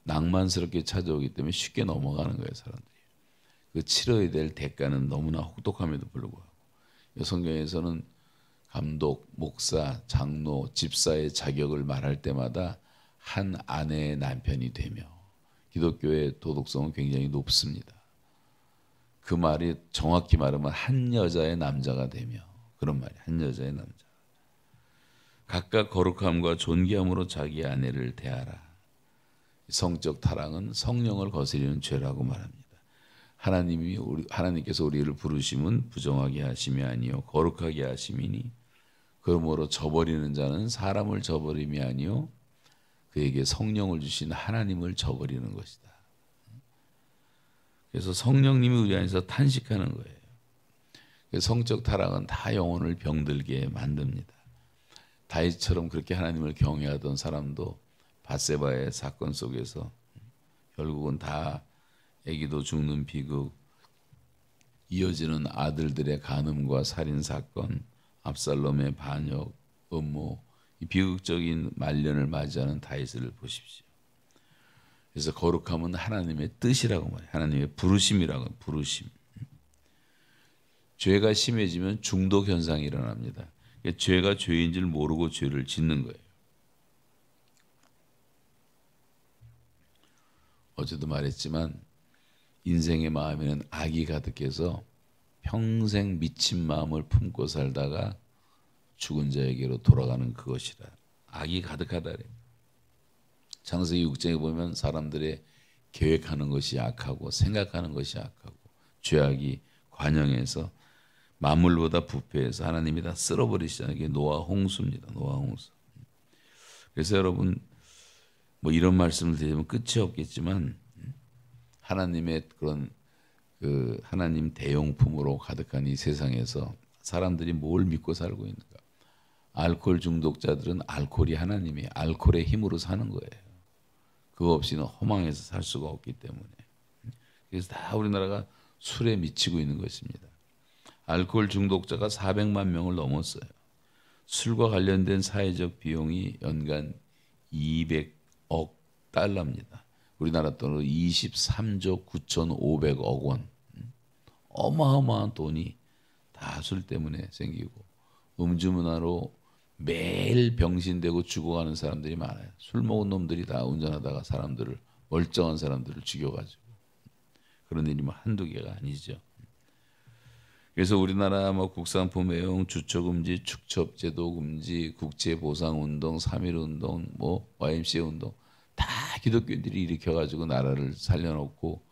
낭만스럽게 찾아오기 때문에 쉽게 넘어가는 거예요. 사람들이. 그 치러야 될 대가는 너무나 혹독함에도 불구하고. 성경에서는 감독, 목사, 장로, 집사의 자격을 말할 때마다 한 아내의 남편이 되며 기독교의 도덕성은 굉장히 높습니다. 그 말이 정확히 말하면 한 여자의 남자가 되며 그런 말이에요. 한 여자의 남자. 각각 거룩함과 존귀함으로 자기 아내를 대하라. 성적 타락은 성령을 거스리는 죄라고 말합니다. 하나님께서 우리를 부르심은 부정하게 하심이 아니요 거룩하게 하심이니 그러므로 저버리는 자는 사람을 저버림이 아니요 그에게 성령을 주신 하나님을 저버리는 것이다. 그래서 성령님이 우리 안에서 탄식하는 거예요. 성적 타락은 다 영혼을 병들게 만듭니다. 다윗처럼 그렇게 하나님을 경외하던 사람도 밧세바의 사건 속에서 결국은 다 아기도 죽는 비극, 이어지는 아들들의 간음과 살인 사건, 압살롬의 반역, 음모, 이 비극적인 말년을 맞이하는 다윗을 보십시오. 그래서 거룩함은 하나님의 뜻이라고 말해요. 하나님의 부르심이라고 부르심. 죄가 심해지면 중독 현상이 일어납니다. 죄가 죄인 줄 모르고 죄를 짓는 거예요. 어제도 말했지만 인생의 마음에는 악이 가득해서 평생 미친 마음을 품고 살다가 죽은 자에게로 돌아가는 그것이라. 악이 가득하다. 창세기 6장에 보면 사람들의 계획하는 것이 악하고 생각하는 것이 악하고 죄악이 관영해서 만물보다 부패해서 하나님이 다 쓸어버리시잖아요. 이게 노아 홍수입니다. 노아 홍수. 그래서 여러분 뭐 이런 말씀을 드리면 끝이 없겠지만 하나님의 그런 그 하나님 대용품으로 가득한 이 세상에서 사람들이 뭘 믿고 살고 있는가? 알코올 중독자들은 알코올이 하나님이 알코올의 힘으로 사는 거예요. 그거 없이는 허망해서 살 수가 없기 때문에. 그래서 다 우리나라가 술에 미치고 있는 것입니다. 알코올 중독자가 400만 명을 넘었어요. 술과 관련된 사회적 비용이 연간 200억 달러입니다. 우리나라 돈으로 23조 9,500억 원. 어마어마한 돈이 다 술 때문에 생기고 음주 문화로 매일 병신되고 죽어가는 사람들이 많아요. 술 먹은 놈들이 다 운전하다가 사람들을 멀쩡한 사람들을 죽여가지고 그런 일이 뭐 한두 개가 아니죠. 그래서 우리나라 뭐 국산품 애용, 주초금지, 축첩제도 금지, 국제보상운동, 3.1운동, 뭐 YMCA 운동 다 기독교인들이 일으켜가지고 나라를 살려놓고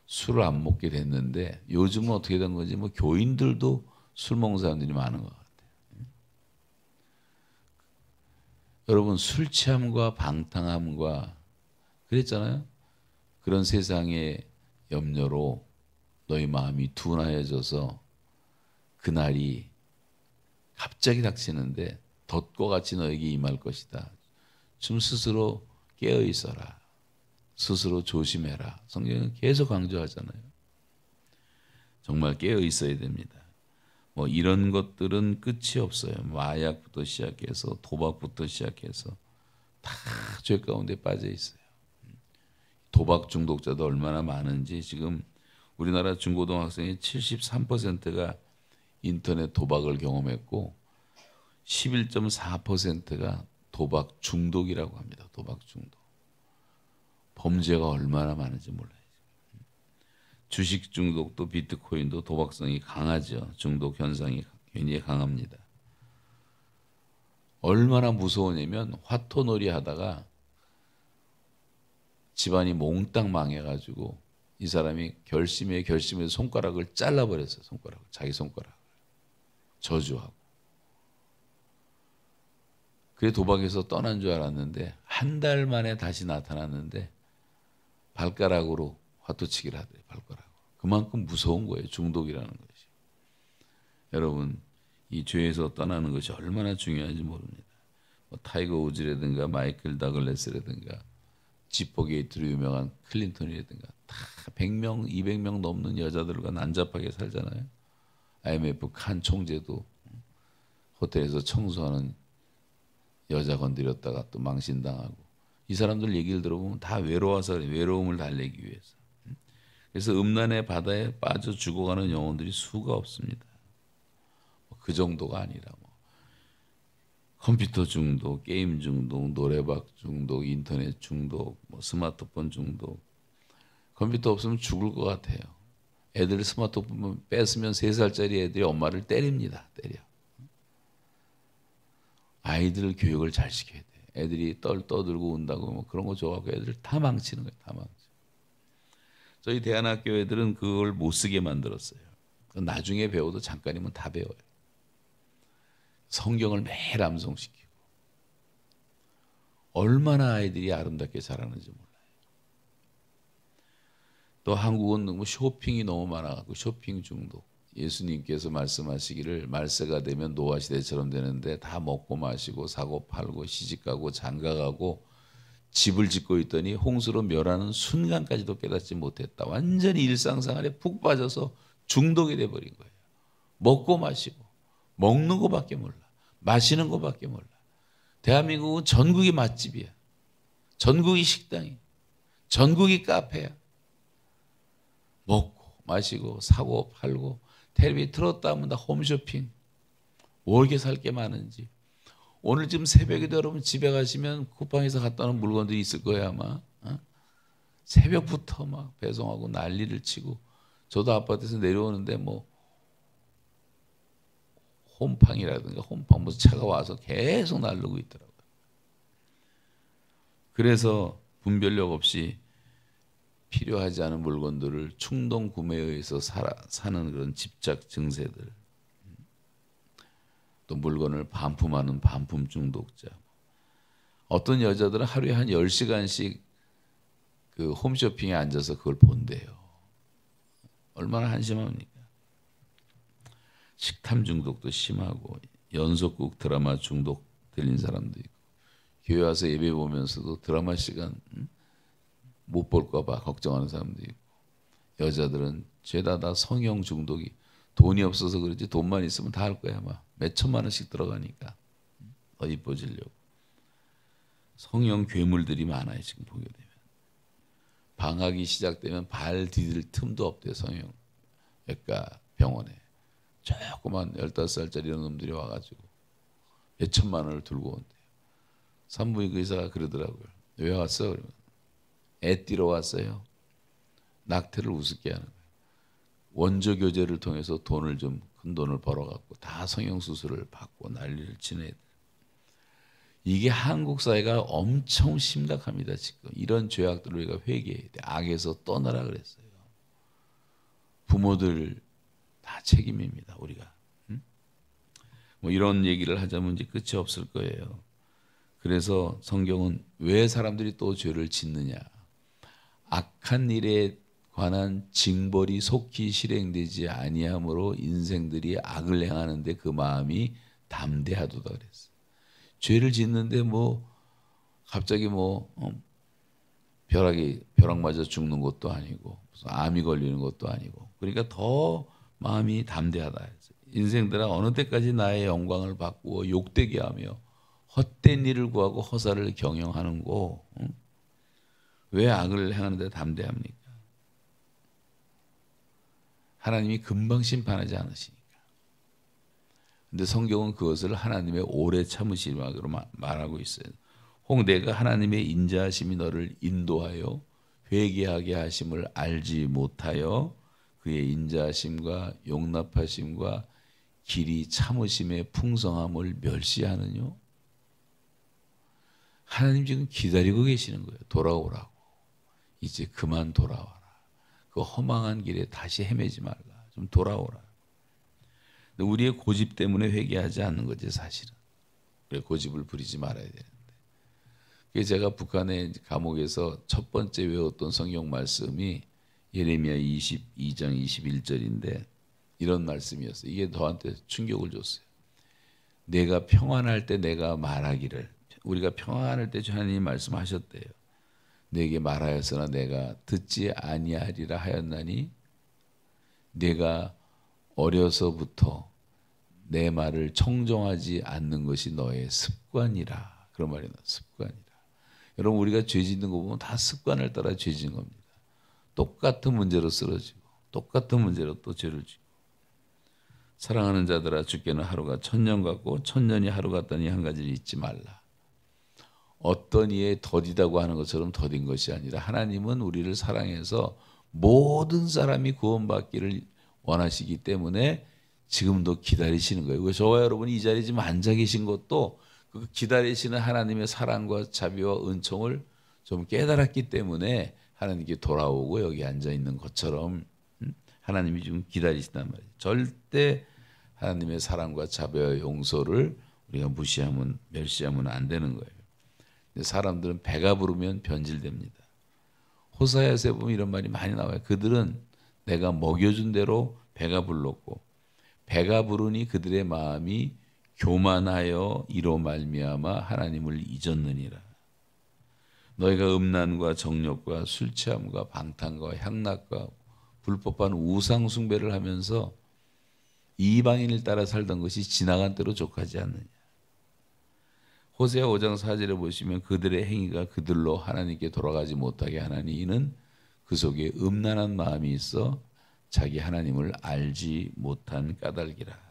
술을 안 먹게 됐는데 요즘은 어떻게 된 건지 뭐 교인들도 술 먹는 사람들이 많은 것 같아요. 여러분 술 취함과 방탕함과 그랬잖아요. 그런 세상의 염려로 너희 마음이 둔하여져서 그날이 갑자기 닥치는데 덫과 같이 너에게 임할 것이다. 좀 스스로 깨어 있어라. 스스로 조심해라. 성경은 계속 강조하잖아요. 정말 깨어 있어야 됩니다. 뭐 이런 것들은 끝이 없어요. 마약부터 시작해서 도박부터 시작해서 다 죄 가운데 빠져 있어요. 도박 중독자도 얼마나 많은지 지금 우리나라 중고등학생의 73%가 인터넷 도박을 경험했고 11.4%가 도박 중독이라고 합니다. 도박 중독. 범죄가 얼마나 많은지 몰라요. 주식 중독도 비트코인도 도박성이 강하죠. 중독 현상이 굉장히 강합니다. 얼마나 무서우냐면 화토놀이 하다가 집안이 몽땅 망해가지고 이 사람이 결심해서 손가락을 잘라버렸어요. 자기 손가락을 저주하고. 그게 도박에서 떠난 줄 알았는데 한 달 만에 다시 나타났는데 발가락으로 화토치기를 하더래요. 발가락으로. 그만큼 무서운 거예요. 중독이라는 것이. 여러분 이 죄에서 떠나는 것이 얼마나 중요한지 모릅니다. 뭐 타이거 우즈라든가 마이클 다글래스라든가 지퍼게이트로 유명한 클린턴이라든가 다 100명, 200명 넘는 여자들과 난잡하게 살잖아요. IMF 칸 총재도 호텔에서 청소하는 여자 건드렸다가 또 망신당하고 이 사람들 얘기를 들어보면 다 외로워서 그래요. 외로움을 달래기 위해서. 그래서 음란의 바다에 빠져 죽어가는 영혼들이 수가 없습니다. 그 정도가 아니라 뭐 컴퓨터 중독, 게임 중독, 노래방 중독, 인터넷 중독, 뭐 스마트폰 중독. 컴퓨터 없으면 죽을 것 같아요. 애들 스마트폰 뺏으면 3살짜리 애들이 엄마를 때립니다. 때려. 아이들 교육을 잘 시켜야 돼. 애들이 떠들고 운다고 뭐 그런 거 좋아하고 애들 다 망치는 거예요. 다 망쳐. 저희 대안학교 애들은 그걸 못 쓰게 만들었어요. 나중에 배워도 잠깐이면 다 배워요. 성경을 매일 암송시키고 얼마나 아이들이 아름답게 자라는지 몰라요. 또 한국은 너무 쇼핑이 너무 많아가지고 쇼핑 중독. 예수님께서 말씀하시기를 말세가 되면 노아 시대처럼 되는데 다 먹고 마시고 사고 팔고 시집가고 장가가고 집을 짓고 있더니 홍수로 멸하는 순간까지도 깨닫지 못했다. 완전히 일상생활에 푹 빠져서 중독이 돼버린 거예요. 먹고 마시고 먹는 거밖에 몰라. 마시는 거밖에 몰라. 대한민국은 전국이 맛집이야. 전국이 식당이야. 전국이 카페야. 먹고 마시고 사고 팔고 텔레비 틀었다 하면 다 홈쇼핑. 뭐 이렇게 살 게 많은지. 오늘 지금 새벽에도 여러분 집에 가시면 쿠팡에서 갖다 놓은 물건들이 있을 거예요 아마. 새벽부터 막 배송하고 난리를 치고 저도 아파트에서 내려오는데 뭐 홈팡이라든가 홈팡 무슨 차가 와서 계속 날르고 있더라고요. 그래서 분별력 없이 필요하지 않은 물건들을 충동 구매에 의해서 사는 그런 집착 증세들, 또 물건을 반품하는 반품 중독자. 어떤 여자들은 하루에 한 10시간씩 그 홈쇼핑에 앉아서 그걸 본대요. 얼마나 한심합니까? 식탐 중독도 심하고 연속극 드라마 중독 들린 사람도 있고 교회 와서 예배 보면서도 드라마 시간 못 볼까 봐 걱정하는 사람도 있고 여자들은 죄다 다 성형 중독이 돈이 없어서 그렇지 돈만 있으면 다 할 거야 아마. 몇 천만 원씩 들어가니까 더 이뻐지려고. 성형 괴물들이 많아요 지금 보게 되면. 방학이 시작되면 발 디딜 틈도 없대요 성형외과 병원에. 조그만 15살짜리 이런 놈들이 와가지고 몇 천만 원을 들고 온대요. 산부인과 의사가 그러더라고요. 왜 왔어? 그러면 애 띠러 왔어요. 낙태를 우습게 하는 거예요. 원조 교제를 통해서 돈을 좀 큰 돈을 벌어갖고 다 성형수술을 받고 난리를 치는 애들. 이게 한국 사회가 엄청 심각합니다 지금. 이런 죄악들을 우리가 회개해야 돼. 악에서 떠나라 그랬어요. 부모들 다 책임입니다 우리가. 뭐 이런 얘기를 하자면 이제 끝이 없을 거예요. 그래서 성경은 왜 사람들이 또 죄를 짓느냐. 악한 일에 관한 징벌이 속히 실행되지 아니하므로 인생들이 악을 행하는데 그 마음이 담대하도다 그랬어요. 죄를 짓는데 뭐 갑자기 뭐 벼락 맞아 죽는 것도 아니고 무슨 암이 걸리는 것도 아니고 그러니까 더 마음이 담대하다. 인생들아 어느 때까지 나의 영광을 바꾸어 욕되게 하며 헛된 일을 구하고 허사를 경영하는고. 왜 악을 행하는데 담대합니까? 하나님이 금방 심판하지 않으시니까. 근데 성경은 그것을 하나님의 오래 참으심으로 말하고 있어요. 혹 내가 하나님의 인자하심이 너를 인도하여 회개하게 하심을 알지 못하여 그의 인자하심과 용납하심과 길이 참으심의 풍성함을 멸시하느뇨. 하나님 지금 기다리고 계시는 거예요. 돌아오라고. 이제 그만 돌아와라. 그 허망한 길에 다시 헤매지 말라. 좀 돌아오라. 근데 우리의 고집 때문에 회개하지 않는 거지 사실은. 그래 고집을 부리지 말아야 되는데. 그래서 제가 북한의 감옥에서 첫 번째 외웠던 성경 말씀이 예레미야 22장 21절인데 이런 말씀이었어요. 이게 저한테 충격을 줬어요. 내가 평안할 때 내가 말하기를. 우리가 평안할 때 하나님이 말씀하셨대요. 내게 말하였으나 내가 듣지 아니하리라 하였나니 내가 어려서부터 내 말을 청종하지 않는 것이 너의 습관이라. 그런 말이 나와요. 습관이라. 여러분 우리가 죄 짓는 거 보면 다 습관을 따라 죄 짓는 겁니다. 똑같은 문제로 쓰러지고 똑같은 문제로 또 죄를 지고. 사랑하는 자들아 주께는 하루가 천년 같고 천년이 하루 같다니 한 가지를 잊지 말라. 어떤 이에 더디다고 하는 것처럼 더딘 것이 아니라 하나님은 우리를 사랑해서 모든 사람이 구원받기를 원하시기 때문에 지금도 기다리시는 거예요. 그래서 저와 여러분이 이 자리에 지금 앉아 계신 것도 그 기다리시는 하나님의 사랑과 자비와 은총을 좀 깨달았기 때문에 하나님께 돌아오고 여기 앉아 있는 것처럼 하나님이 지금 기다리신단 말이에요. 절대 하나님의 사랑과 자비와 용서를 우리가 무시하면 멸시하면 안 되는 거예요. 근데 사람들은 배가 부르면 변질됩니다. 호사야서에 보면 이런 말이 많이 나와요. 그들은 내가 먹여준 대로 배가 불렀고 배가 부르니 그들의 마음이 교만하여 이로 말미암아 하나님을 잊었느니라. 너희가 음란과 정욕과 술 취함과 방탕과 향락과 불법한 우상 숭배를 하면서 이방인을 따라 살던 것이 지나간 때로 족하지 않느냐. 호세아 5장 4절에 보시면 그들의 행위가 그들로 하나님께 돌아가지 못하게 하나니 이는 그 속에 음란한 마음이 있어 자기 하나님을 알지 못한 까닭이라.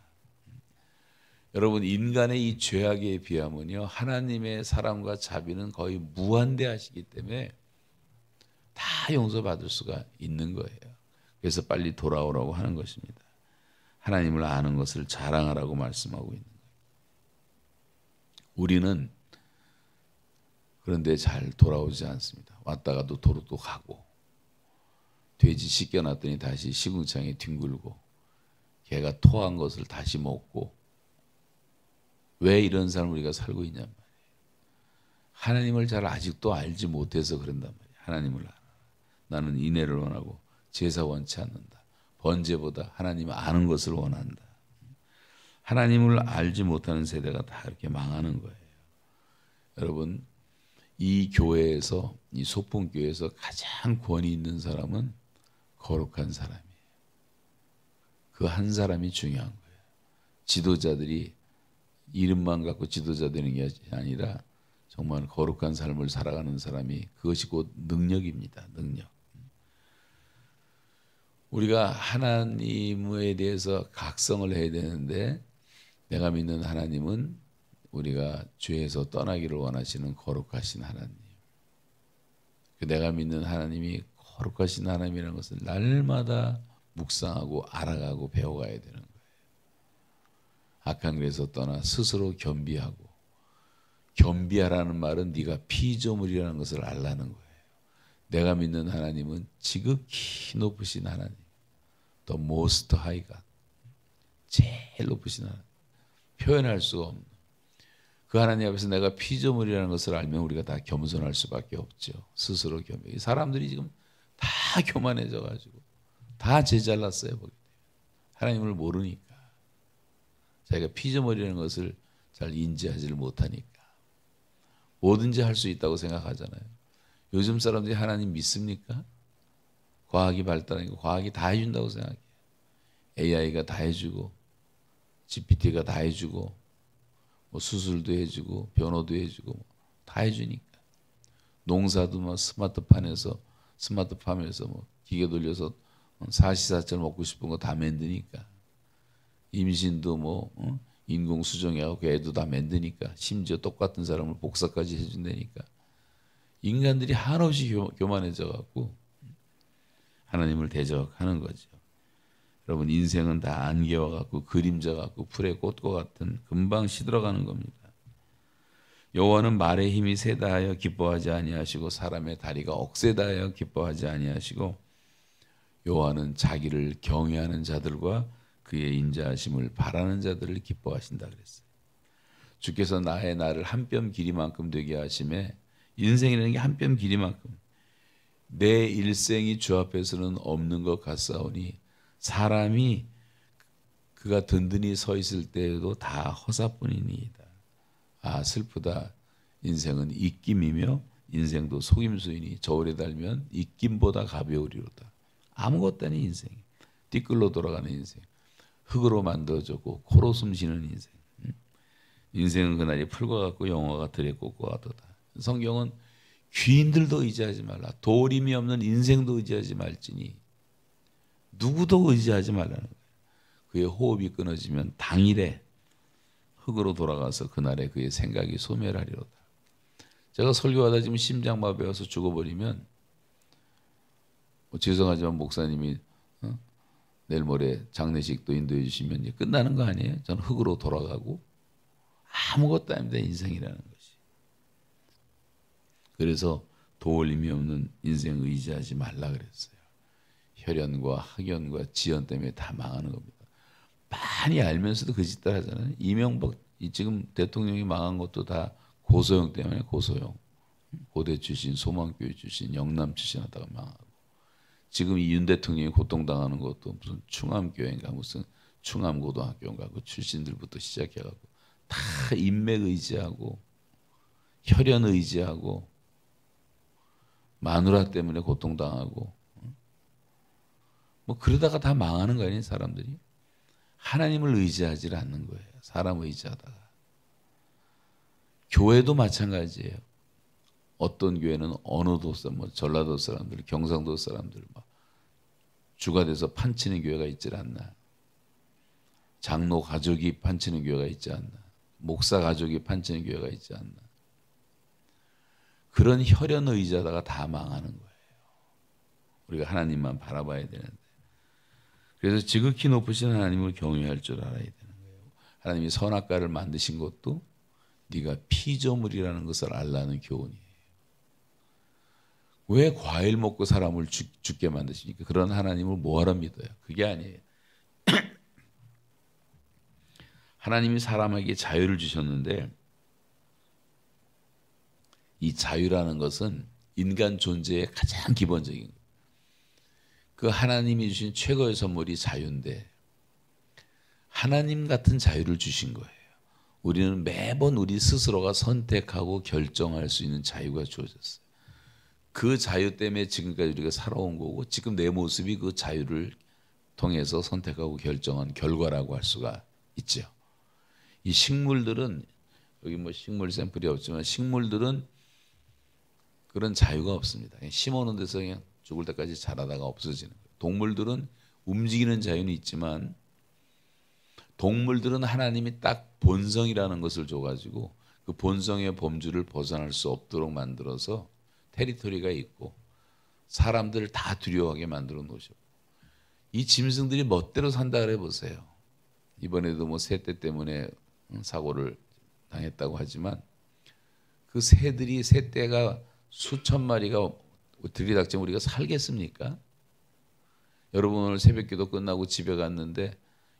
여러분, 인간의 이 죄악에 비하면요 하나님의 사랑과 자비는 거의 무한대하시기 때문에 다 용서받을 수가 있는 거예요. 그래서 빨리 돌아오라고 하는 것입니다. 하나님을 아는 것을 자랑하라고 말씀하고 있는 거예요. 우리는 그런데 잘 돌아오지 않습니다. 왔다가도 도로 또 가고 돼지 씻겨놨더니 다시 시궁창에 뒹굴고 개가 토한 것을 다시 먹고 왜 이런 삶을 우리가 살고 있냔 말이에요. 하나님을 잘 아직도 알지 못해서 그런단 말이에요. 하나님을 알아. 나는 인애를 원하고 제사 원치 않는다. 번제보다 하나님을 아는 것을 원한다. 하나님을 알지 못하는 세대가 다 이렇게 망하는 거예요. 여러분, 이 교회에서, 이 소풍교회에서 가장 권위 있는 사람은 거룩한 사람이에요. 그 한 사람이 중요한 거예요. 지도자들이 이름만 갖고 지도자 되는 게 아니라 정말 거룩한 삶을 살아가는 사람이 그것이 곧 능력입니다. 능력. 우리가 하나님에 대해서 각성을 해야 되는데 내가 믿는 하나님은 우리가 죄에서 떠나기를 원하시는 거룩하신 하나님. 내가 믿는 하나님이 거룩하신 하나님이라는 것을 날마다 묵상하고 알아가고 배워가야 되는 거예요. 악한 길에서 떠나 스스로 겸비하고, 겸비하라는 말은 네가 피조물이라는 것을 알라는 거예요. 내가 믿는 하나님은 지극히 높으신 하나님, The Most High God, 제일 높으신 하나님, 표현할 수가 없는 그 하나님 앞에서 내가 피조물이라는 것을 알면 우리가 다 겸손할 수밖에 없죠. 스스로 겸비. 사람들이 지금 다 교만해져가지고 다 제잘났어요. 하나님을 모르니까. 자기가 피조물이라는 것을 잘 인지하지를 못하니까 뭐든지 할 수 있다고 생각하잖아요. 요즘 사람들이 하나님 믿습니까? 과학이 발달하니까 과학이 다 해준다고 생각해요. AI가 다 해주고 GPT가 다 해주고 뭐 수술도 해주고 변호도 해주고 다 해주니까 농사도 뭐 스마트팜에서 뭐 기계 돌려서 사시사철 먹고 싶은 거 다 만드니까 임신도 뭐 인공 수정해갖고 애도 다 만드니까 심지어 똑같은 사람을 복사까지 해준다니까 인간들이 한없이 교만해져갖고 하나님을 대적하는 거죠. 여러분 인생은 다 안개와 같고 그림자 같고 풀의 꽃과 같은 금방 시들어가는 겁니다. 여호와는 말의 힘이 세다 하여 기뻐하지 아니하시고 사람의 다리가 억세다 하여 기뻐하지 아니하시고 여호와는 자기를 경외하는 자들과 그의 인자하심을 바라는 자들을 기뻐하신다 그랬어요. 주께서 나의 날을 한 뼘 길이만큼 되게 하심에 인생이라는 게 한 뼘 길이만큼 내 일생이 주 앞에서는 없는 것 같사오니 사람이 그가 든든히 서 있을 때에도 다 허사뿐이니이다. 아 슬프다. 인생은 입김이며 인생도 속임수이니 저울에 달면 입김보다 가벼우리로다. 아무것도 아닌 인생. 띠끌로 돌아가는 인생. 흙으로 만들어졌고 코로 숨쉬는 인생. 인생은 그날이 풀과 같고 영화가 들에 꽃과 같도다. 성경은 귀인들도 의지하지 말라. 도림이 없는 인생도 의지하지 말지니 누구도 의지하지 말라는 거예요. 그의 호흡이 끊어지면 당일에 흙으로 돌아가서 그날에 그의 생각이 소멸하리로다. 제가 설교하다 지금 심장마비 와서 죽어버리면 죄송하지만 목사님이 내일 모레 장례식도 인도해 주시면 이제 끝나는 거 아니에요? 저는 흙으로 돌아가고 아무것도 아닙니다. 인생이라는 것이. 그래서 도울림이 없는 인생 의지하지 말라 그랬어요. 혈연과 학연과 지연 때문에 다 망하는 겁니다. 많이 알면서도 그 짓들 하잖아요. 이명박 지금 대통령이 망한 것도 다 고소영 때문에. 고소영. 고대 출신, 소망교회 출신, 영남 출신 하다가 망하고, 지금 이 윤 대통령이 고통당하는 것도 무슨 충암교회인가 무슨 충암고등학교인가 그 출신들부터 시작해가지고 다 인맥 의지하고 혈연 의지하고 마누라 때문에 고통당하고 뭐 그러다가 다 망하는 거 아니에요. 사람들이 하나님을 의지하지 않는 거예요. 사람 의지하다가. 교회도 마찬가지예요. 어떤 교회는 어느 도사, 뭐 전라도 사람들, 경상도 사람들 막 주가 돼서 판치는 교회가 있질 않나. 장로 가족이 판치는 교회가 있지 않나. 목사 가족이 판치는 교회가 있지 않나. 그런 혈연 의지하다가 다 망하는 거예요. 우리가 하나님만 바라봐야 되는데. 그래서 지극히 높으신 하나님을 경외할 줄 알아야 되는 거예요. 하나님이 선악과를 만드신 것도 네가 피조물이라는 것을 알라는 교훈이에요. 왜 과일 먹고 사람을 죽게 만드십니까? 그런 하나님을 뭐하러 믿어요? 그게 아니에요. 하나님이 사람에게 자유를 주셨는데 이 자유라는 것은 인간 존재의 가장 기본적인 거예요. 그 하나님이 주신 최고의 선물이 자유인데 하나님 같은 자유를 주신 거예요. 우리는 매번 우리 스스로가 선택하고 결정할 수 있는 자유가 주어졌어요. 그 자유 때문에 지금까지 우리가 살아온 거고 지금 내 모습이 그 자유를 통해서 선택하고 결정한 결과라고 할 수가 있죠. 이 식물들은 여기 뭐 식물 샘플이 없지만 식물들은 그런 자유가 없습니다. 심어놓은 데서 그냥 죽을 때까지 자라다가 없어지는 거예요. 동물들은 움직이는 자유는 있지만 동물들은 하나님이 딱 본성이라는 것을 줘가지고 그 본성의 범주를 벗어날 수 없도록 만들어서 테리토리가 있고 사람들을 다 두려워하게 만들어 놓으셨고 이 짐승들이 멋대로 산다 그래 보세요. 이번에도 뭐 새떼 때문에 사고를 당했다고 하지만 그 새떼가 수천 마리가 들이닥치면 우리가 살겠습니까? 여러분 오늘 새벽기도 끝나고 집에 갔는데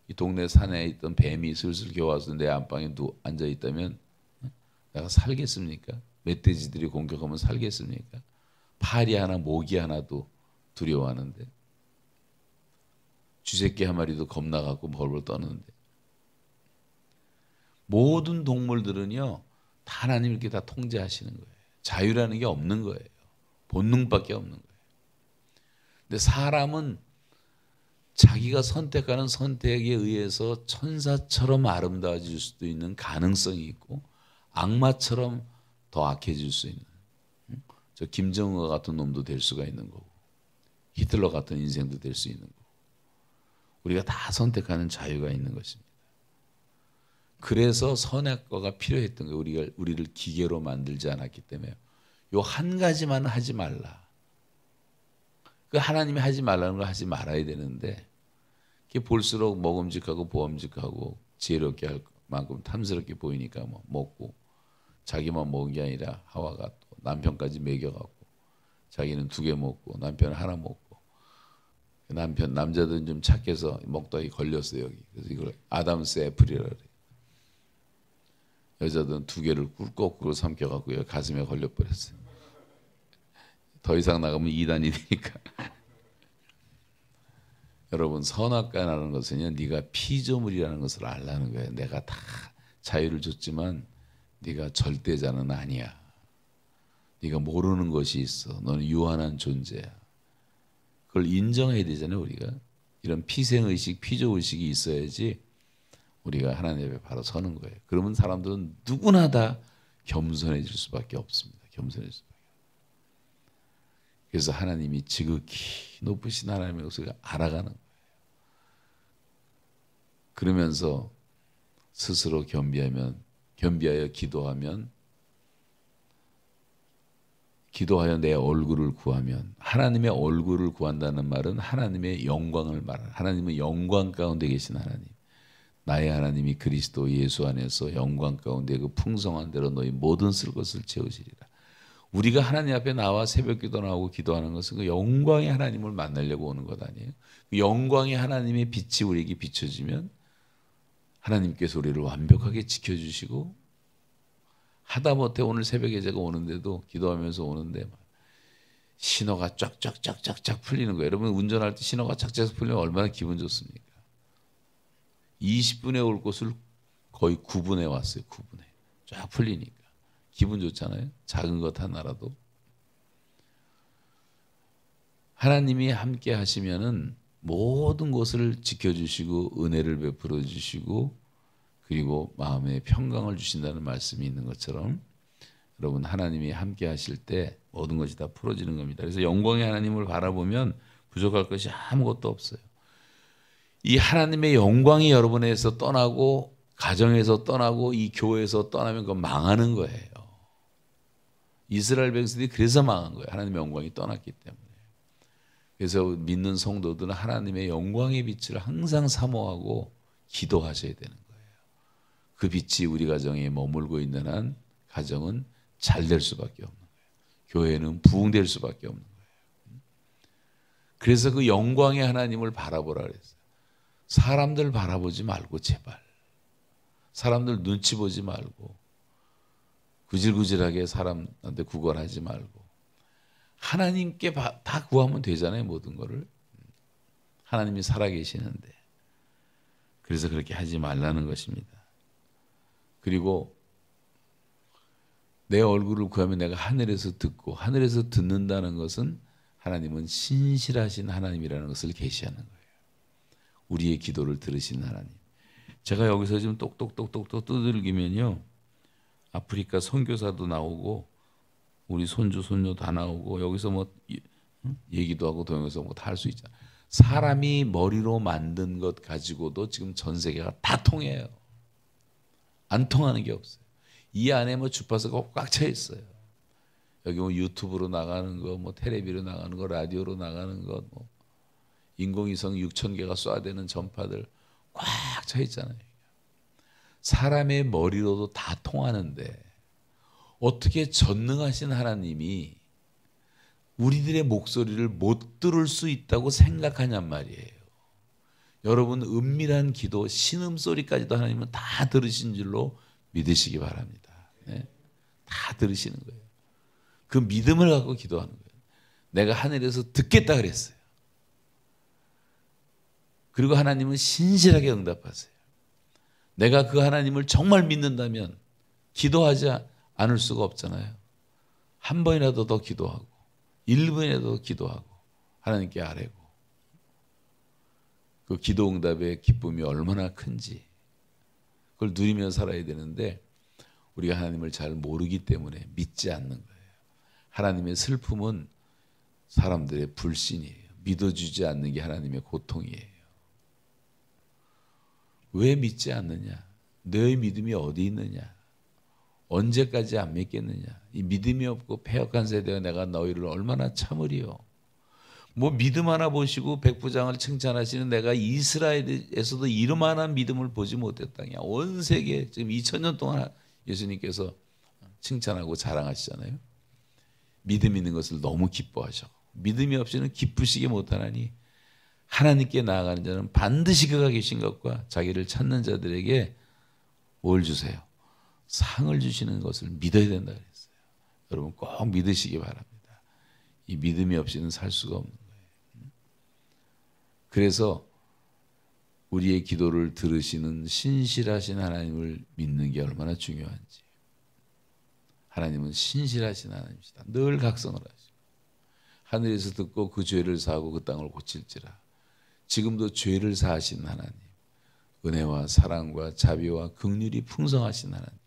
이 동네 산에 있던 뱀이 슬슬 겨와서 내 안방에 앉아 있다면 내가 살겠습니까? 멧돼지들이 공격하면 살겠습니까? 파리 하나 모기 하나도 두려워하는데 쥐새끼 한 마리도 겁나갖고 벌벌 떠는데 모든 동물들은요 다 하나님 이렇게 다 통제하시는 거예요. 자유라는 게 없는 거예요. 본능밖에 없는 거예요. 근데 사람은 자기가 선택하는 선택에 의해서 천사처럼 아름다워질 수도 있는 가능성이 있고 악마처럼 더 악해질 수 있는 저 김정은과 같은 놈도 될 수가 있는 거고 히틀러 같은 인생도 될 수 있는 거고 우리가 다 선택하는 자유가 있는 것입니다. 그래서 선악과가 필요했던 거예요. 우리를 기계로 만들지 않았기 때문에 요 한 가지만 하지 말라. 그 하나님이 하지 말라는 걸 하지 말아야 되는데 그게 볼수록 먹음직하고 보험직하고 지혜롭게 할 만큼 탐스럽게 보이니까 뭐 먹고 자기만 먹은 게 아니라 하와가 또 남편까지 먹여갖고 자기는 2개 먹고 남편은 하나 먹고 남자들은 좀 착해서 먹다가 걸렸어요 여기. 그래서 이걸 아담스 애플이라 그래요. 여자들은 2개를 꿀꺽꿀꺽 삼켜갖고 가슴에 걸려버렸어요. 더 이상 나가면 이단이 되니까. 여러분 선악과라는 것은요 네가 피조물이라는 것을 알라는 거예요. 내가 다 자유를 줬지만 네가 절대자는 아니야. 네가 모르는 것이 있어. 너는 유한한 존재야. 그걸 인정해야 되잖아요. 우리가 이런 피생의식, 피조의식이 있어야지 우리가 하나님 앞에 바로 서는 거예요. 그러면 사람들은 누구나 다 겸손해질 수밖에 없습니다. 겸손해질 수밖에. 그래서 하나님이 지극히 높으신 하나님의 것을 알아가는 거예요. 그러면서 스스로 겸비하여 기도하여 내 얼굴을 구하면 하나님의 얼굴을 구한다는 말은 하나님의 영광을 말하는 하나님은 영광 가운데 계신 하나님. 나의 하나님이 그리스도 예수 안에서 영광 가운데 그 풍성한 대로 너희 모든 쓸 것을 채우시리라. 우리가 하나님 앞에 나와 새벽기도 나오고 기도하는 것은 그 영광의 하나님을 만나려고 오는 것 아니에요? 그 영광의 하나님의 빛이 우리에게 비춰지면 하나님께서 우리를 완벽하게 지켜주시고, 하다못해 오늘 새벽에 제가 오는데도 기도하면서 오는데 신호가 쫙쫙쫙쫙쫙 풀리는 거예요. 여러분 운전할 때 신호가 쫙쫙 풀리면 얼마나 기분 좋습니까? 20분에 올 곳을 거의 9분에 왔어요. 9분에 쫙 풀리니까 기분 좋잖아요. 작은 것 하나라도. 하나님이 함께 하시면은 모든 것을 지켜주시고 은혜를 베풀어 주시고 그리고 마음에 평강을 주신다는 말씀이 있는 것처럼, 여러분 하나님이 함께 하실 때 모든 것이 다 풀어지는 겁니다. 그래서 영광의 하나님을 바라보면 부족할 것이 아무것도 없어요. 이 하나님의 영광이 여러분에서 떠나고 가정에서 떠나고 이 교회에서 떠나면 그건 망하는 거예요. 이스라엘 백성들이 그래서 망한 거예요. 하나님의 영광이 떠났기 때문에. 그래서 믿는 성도들은 하나님의 영광의 빛을 항상 사모하고 기도하셔야 되는 거예요. 그 빛이 우리 가정에 머물고 있는 한 가정은 잘 될 수밖에 없는 거예요. 교회는 부흥될 수밖에 없는 거예요. 그래서 그 영광의 하나님을 바라보라 그랬어요. 사람들 바라보지 말고 제발. 사람들 눈치 보지 말고 구질구질하게 사람한테 구걸하지 말고 하나님께 다 구하면 되잖아요. 모든 거를. 하나님이 살아계시는데. 그래서 그렇게 하지 말라는 것입니다. 그리고 내 얼굴을 구하면 내가 하늘에서 듣고, 하늘에서 듣는다는 것은 하나님은 신실하신 하나님이라는 것을 계시하는 거예요. 우리의 기도를 들으신 하나님. 제가 여기서 지금 똑똑똑똑 두들기면요, 아프리카 선교사도 나오고 우리 손주 손녀 다 나오고 여기서 뭐 얘기도 하고 동영상 뭐 다 할 수 있잖아요. 사람이 머리로 만든 것 가지고도 지금 전 세계가 다 통해요. 안 통하는 게 없어요. 이 안에 뭐 주파수가 꽉 차 있어요. 여기 뭐 유튜브로 나가는 거, 뭐 텔레비로 나가는 거, 라디오로 나가는 것, 뭐 인공위성 6,000개가 쏴대는 전파들 꽉 차 있잖아요. 사람의 머리로도 다 통하는데 어떻게 전능하신 하나님이 우리들의 목소리를 못 들을 수 있다고 생각하냔 말이에요. 여러분 은밀한 기도, 신음소리까지도 하나님은 다 들으신 줄로 믿으시기 바랍니다. 네? 다 들으시는 거예요. 그 믿음을 갖고 기도하는 거예요. 내가 하늘에서 듣겠다 그랬어요. 그리고 하나님은 신실하게 응답하세요. 내가 그 하나님을 정말 믿는다면 기도하지 않을 수가 없잖아요. 한 번이라도 더 기도하고 1분이라도 더 기도하고 하나님께 아뢰고 그 기도 응답의 기쁨이 얼마나 큰지 그걸 누리며 살아야 되는데 우리가 하나님을 잘 모르기 때문에 믿지 않는 거예요. 하나님의 슬픔은 사람들의 불신이에요. 믿어주지 않는 게 하나님의 고통이에요. 왜 믿지 않느냐? 너의 믿음이 어디 있느냐? 언제까지 안 믿겠느냐? 이 믿음이 없고 패역한 세대가 내가 너희를 얼마나 참으리요? 뭐 믿음 하나 보시고 백부장을 칭찬하시는 내가 이스라엘에서도 이러만한 믿음을 보지 못했다냐? 온 세계 지금 2000년 동안 예수님께서 칭찬하고 자랑하시잖아요. 믿음 있는 것을 너무 기뻐하셔. 믿음이 없이는 기쁘시게 못하나니 하나님께 나아가는 자는 반드시 그가 계신 것과 자기를 찾는 자들에게 뭘 주세요? 상을 주시는 것을 믿어야 된다 그랬어요. 여러분 꼭 믿으시기 바랍니다. 이 믿음이 없이는 살 수가 없는 거예요. 그래서 우리의 기도를 들으시는 신실하신 하나님을 믿는 게 얼마나 중요한지. 하나님은 신실하신 하나님이시다. 늘 각성을 하시고 하늘에서 듣고 그 죄를 사하고 그 땅을 고칠지라. 지금도 죄를 사하신 하나님, 은혜와 사랑과 자비와 긍휼이 풍성하신 하나님,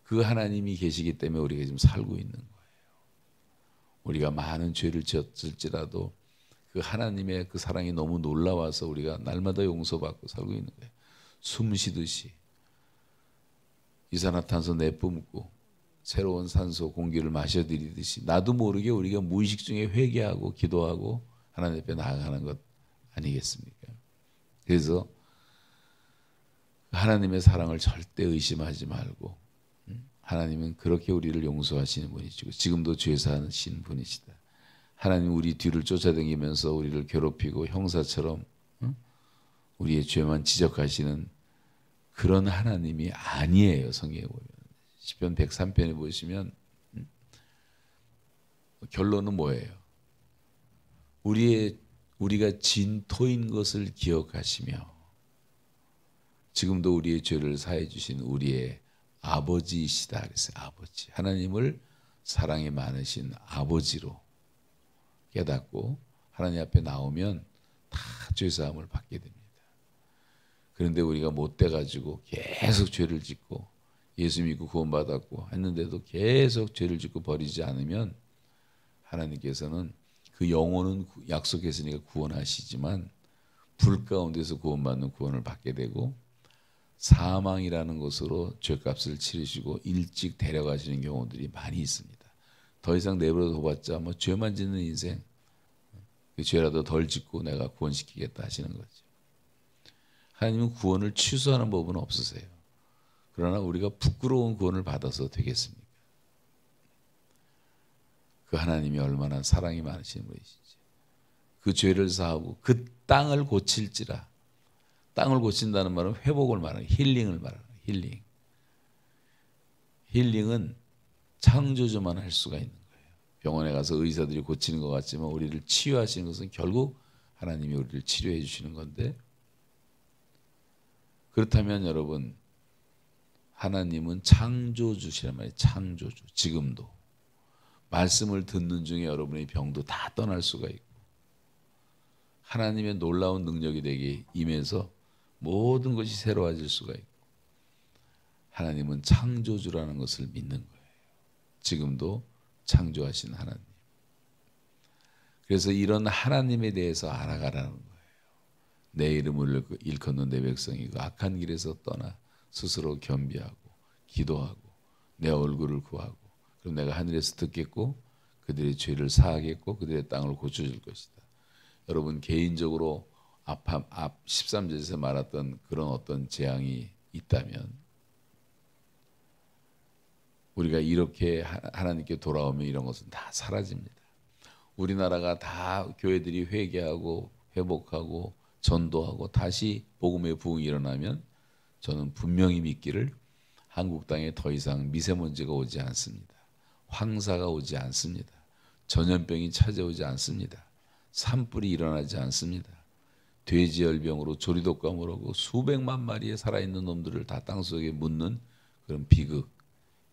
그 하나님이 계시기 때문에 우리가 지금 살고 있는 거예요. 우리가 많은 죄를 지었을지라도 그 하나님의 그 사랑이 너무 놀라워서 우리가 날마다 용서받고 살고 있는 거예요. 숨 쉬듯이 이산화탄소 내뿜고 새로운 산소 공기를 마셔들이듯이 나도 모르게 우리가 무의식 중에 회개하고 기도하고 하나님 앞에 나아가는 것 아니겠습니까? 그래서 하나님의 사랑을 절대 의심하지 말고 하나님은 그렇게 우리를 용서하시는 분이시고 지금도 죄사하신 분이시다. 하나님 우리 뒤를 쫓아다니면서 우리를 괴롭히고 형사처럼 우리의 죄만 지적하시는 그런 하나님이 아니에요. 성경에 보면 시편 103편에 보시면 결론은 뭐예요? 우리가 진토인 것을 기억하시며 지금도 우리의 죄를 사해 주신 우리의 아버지이시다 그랬어요. 아버지. 하나님을 사랑이 많으신 아버지로 깨닫고 하나님 앞에 나오면 다 죄사함을 받게 됩니다. 그런데 우리가 못돼 가지고 계속 죄를 짓고 예수 믿고 구원받았고 했는데도 계속 죄를 짓고 버리지 않으면 하나님께서는 그 영혼은 약속했으니까 구원하시지만 불 가운데서 구원받는 구원을 받게 되고 사망이라는 것으로 죄값을 치르시고 일찍 데려가시는 경우들이 많이 있습니다. 더 이상 내버려 둬봤자 뭐 죄만 짓는 인생, 그 죄라도 덜 짓고 내가 구원시키겠다 하시는 거죠. 하나님은 구원을 취소하는 법은 없으세요. 그러나 우리가 부끄러운 구원을 받아서 되겠습니까? 그 하나님이 얼마나 사랑이 많으신 분이신지 그 죄를 사하고 그 땅을 고칠지라. 땅을 고친다는 말은 회복을 말하는 힐링을 말하는 힐링. 힐링은 창조주만 할 수가 있는 거예요. 병원에 가서 의사들이 고치는 것 같지만 우리를 치유하시는 것은 결국 하나님이 우리를 치료해 주시는 건데 그렇다면 여러분 하나님은 창조주시란 말이에요. 창조주. 지금도. 말씀을 듣는 중에 여러분의 병도 다 떠날 수가 있고 하나님의 놀라운 능력이 되게 임해서 모든 것이 새로워질 수가 있고 하나님은 창조주라는 것을 믿는 거예요. 지금도 창조하신 하나님. 그래서 이런 하나님에 대해서 알아가라는 거예요. 내 이름을 일컫는 내 백성이 그 악한 길에서 떠나 스스로 겸비하고 기도하고 내 얼굴을 구하고 그럼 내가 하늘에서 듣겠고 그들의 죄를 사하겠고 그들의 땅을 고쳐줄 것이다. 여러분 개인적으로 앞 13절에서 말했던 그런 어떤 재앙이 있다면 우리가 이렇게 하나님께 돌아오면 이런 것은 다 사라집니다. 우리나라가 다 교회들이 회개하고 회복하고 전도하고 다시 복음의 부흥이 일어나면 저는 분명히 믿기를 한국 땅에 더 이상 미세먼지가 오지 않습니다. 황사가 오지 않습니다. 전염병이 찾아오지 않습니다. 산불이 일어나지 않습니다. 돼지열병으로 조리독감을 오고 수백만 마리의 살아있는 놈들을 다 땅속에 묻는 그런 비극,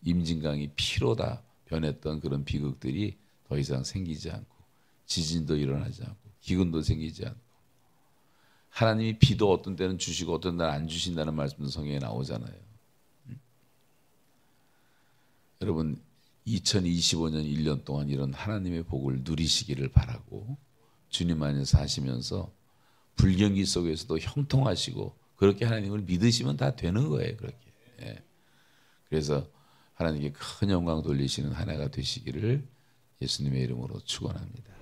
임진강이 피로 다 변했던 그런 비극들이 더 이상 생기지 않고 지진도 일어나지 않고 기근도 생기지 않고 하나님이 비도 어떤 때는 주시고 어떤 때는 안 주신다는 말씀도 성경에 나오잖아요. 여러분 2025년 1년 동안 이런 하나님의 복을 누리시기를 바라고 주님 안에서 하시면서 불경기 속에서도 형통하시고 그렇게 하나님을 믿으시면 다 되는 거예요. 그렇게. 예. 그래서 하나님께 큰 영광 돌리시는 한 해가 되시기를 예수님의 이름으로 축원합니다.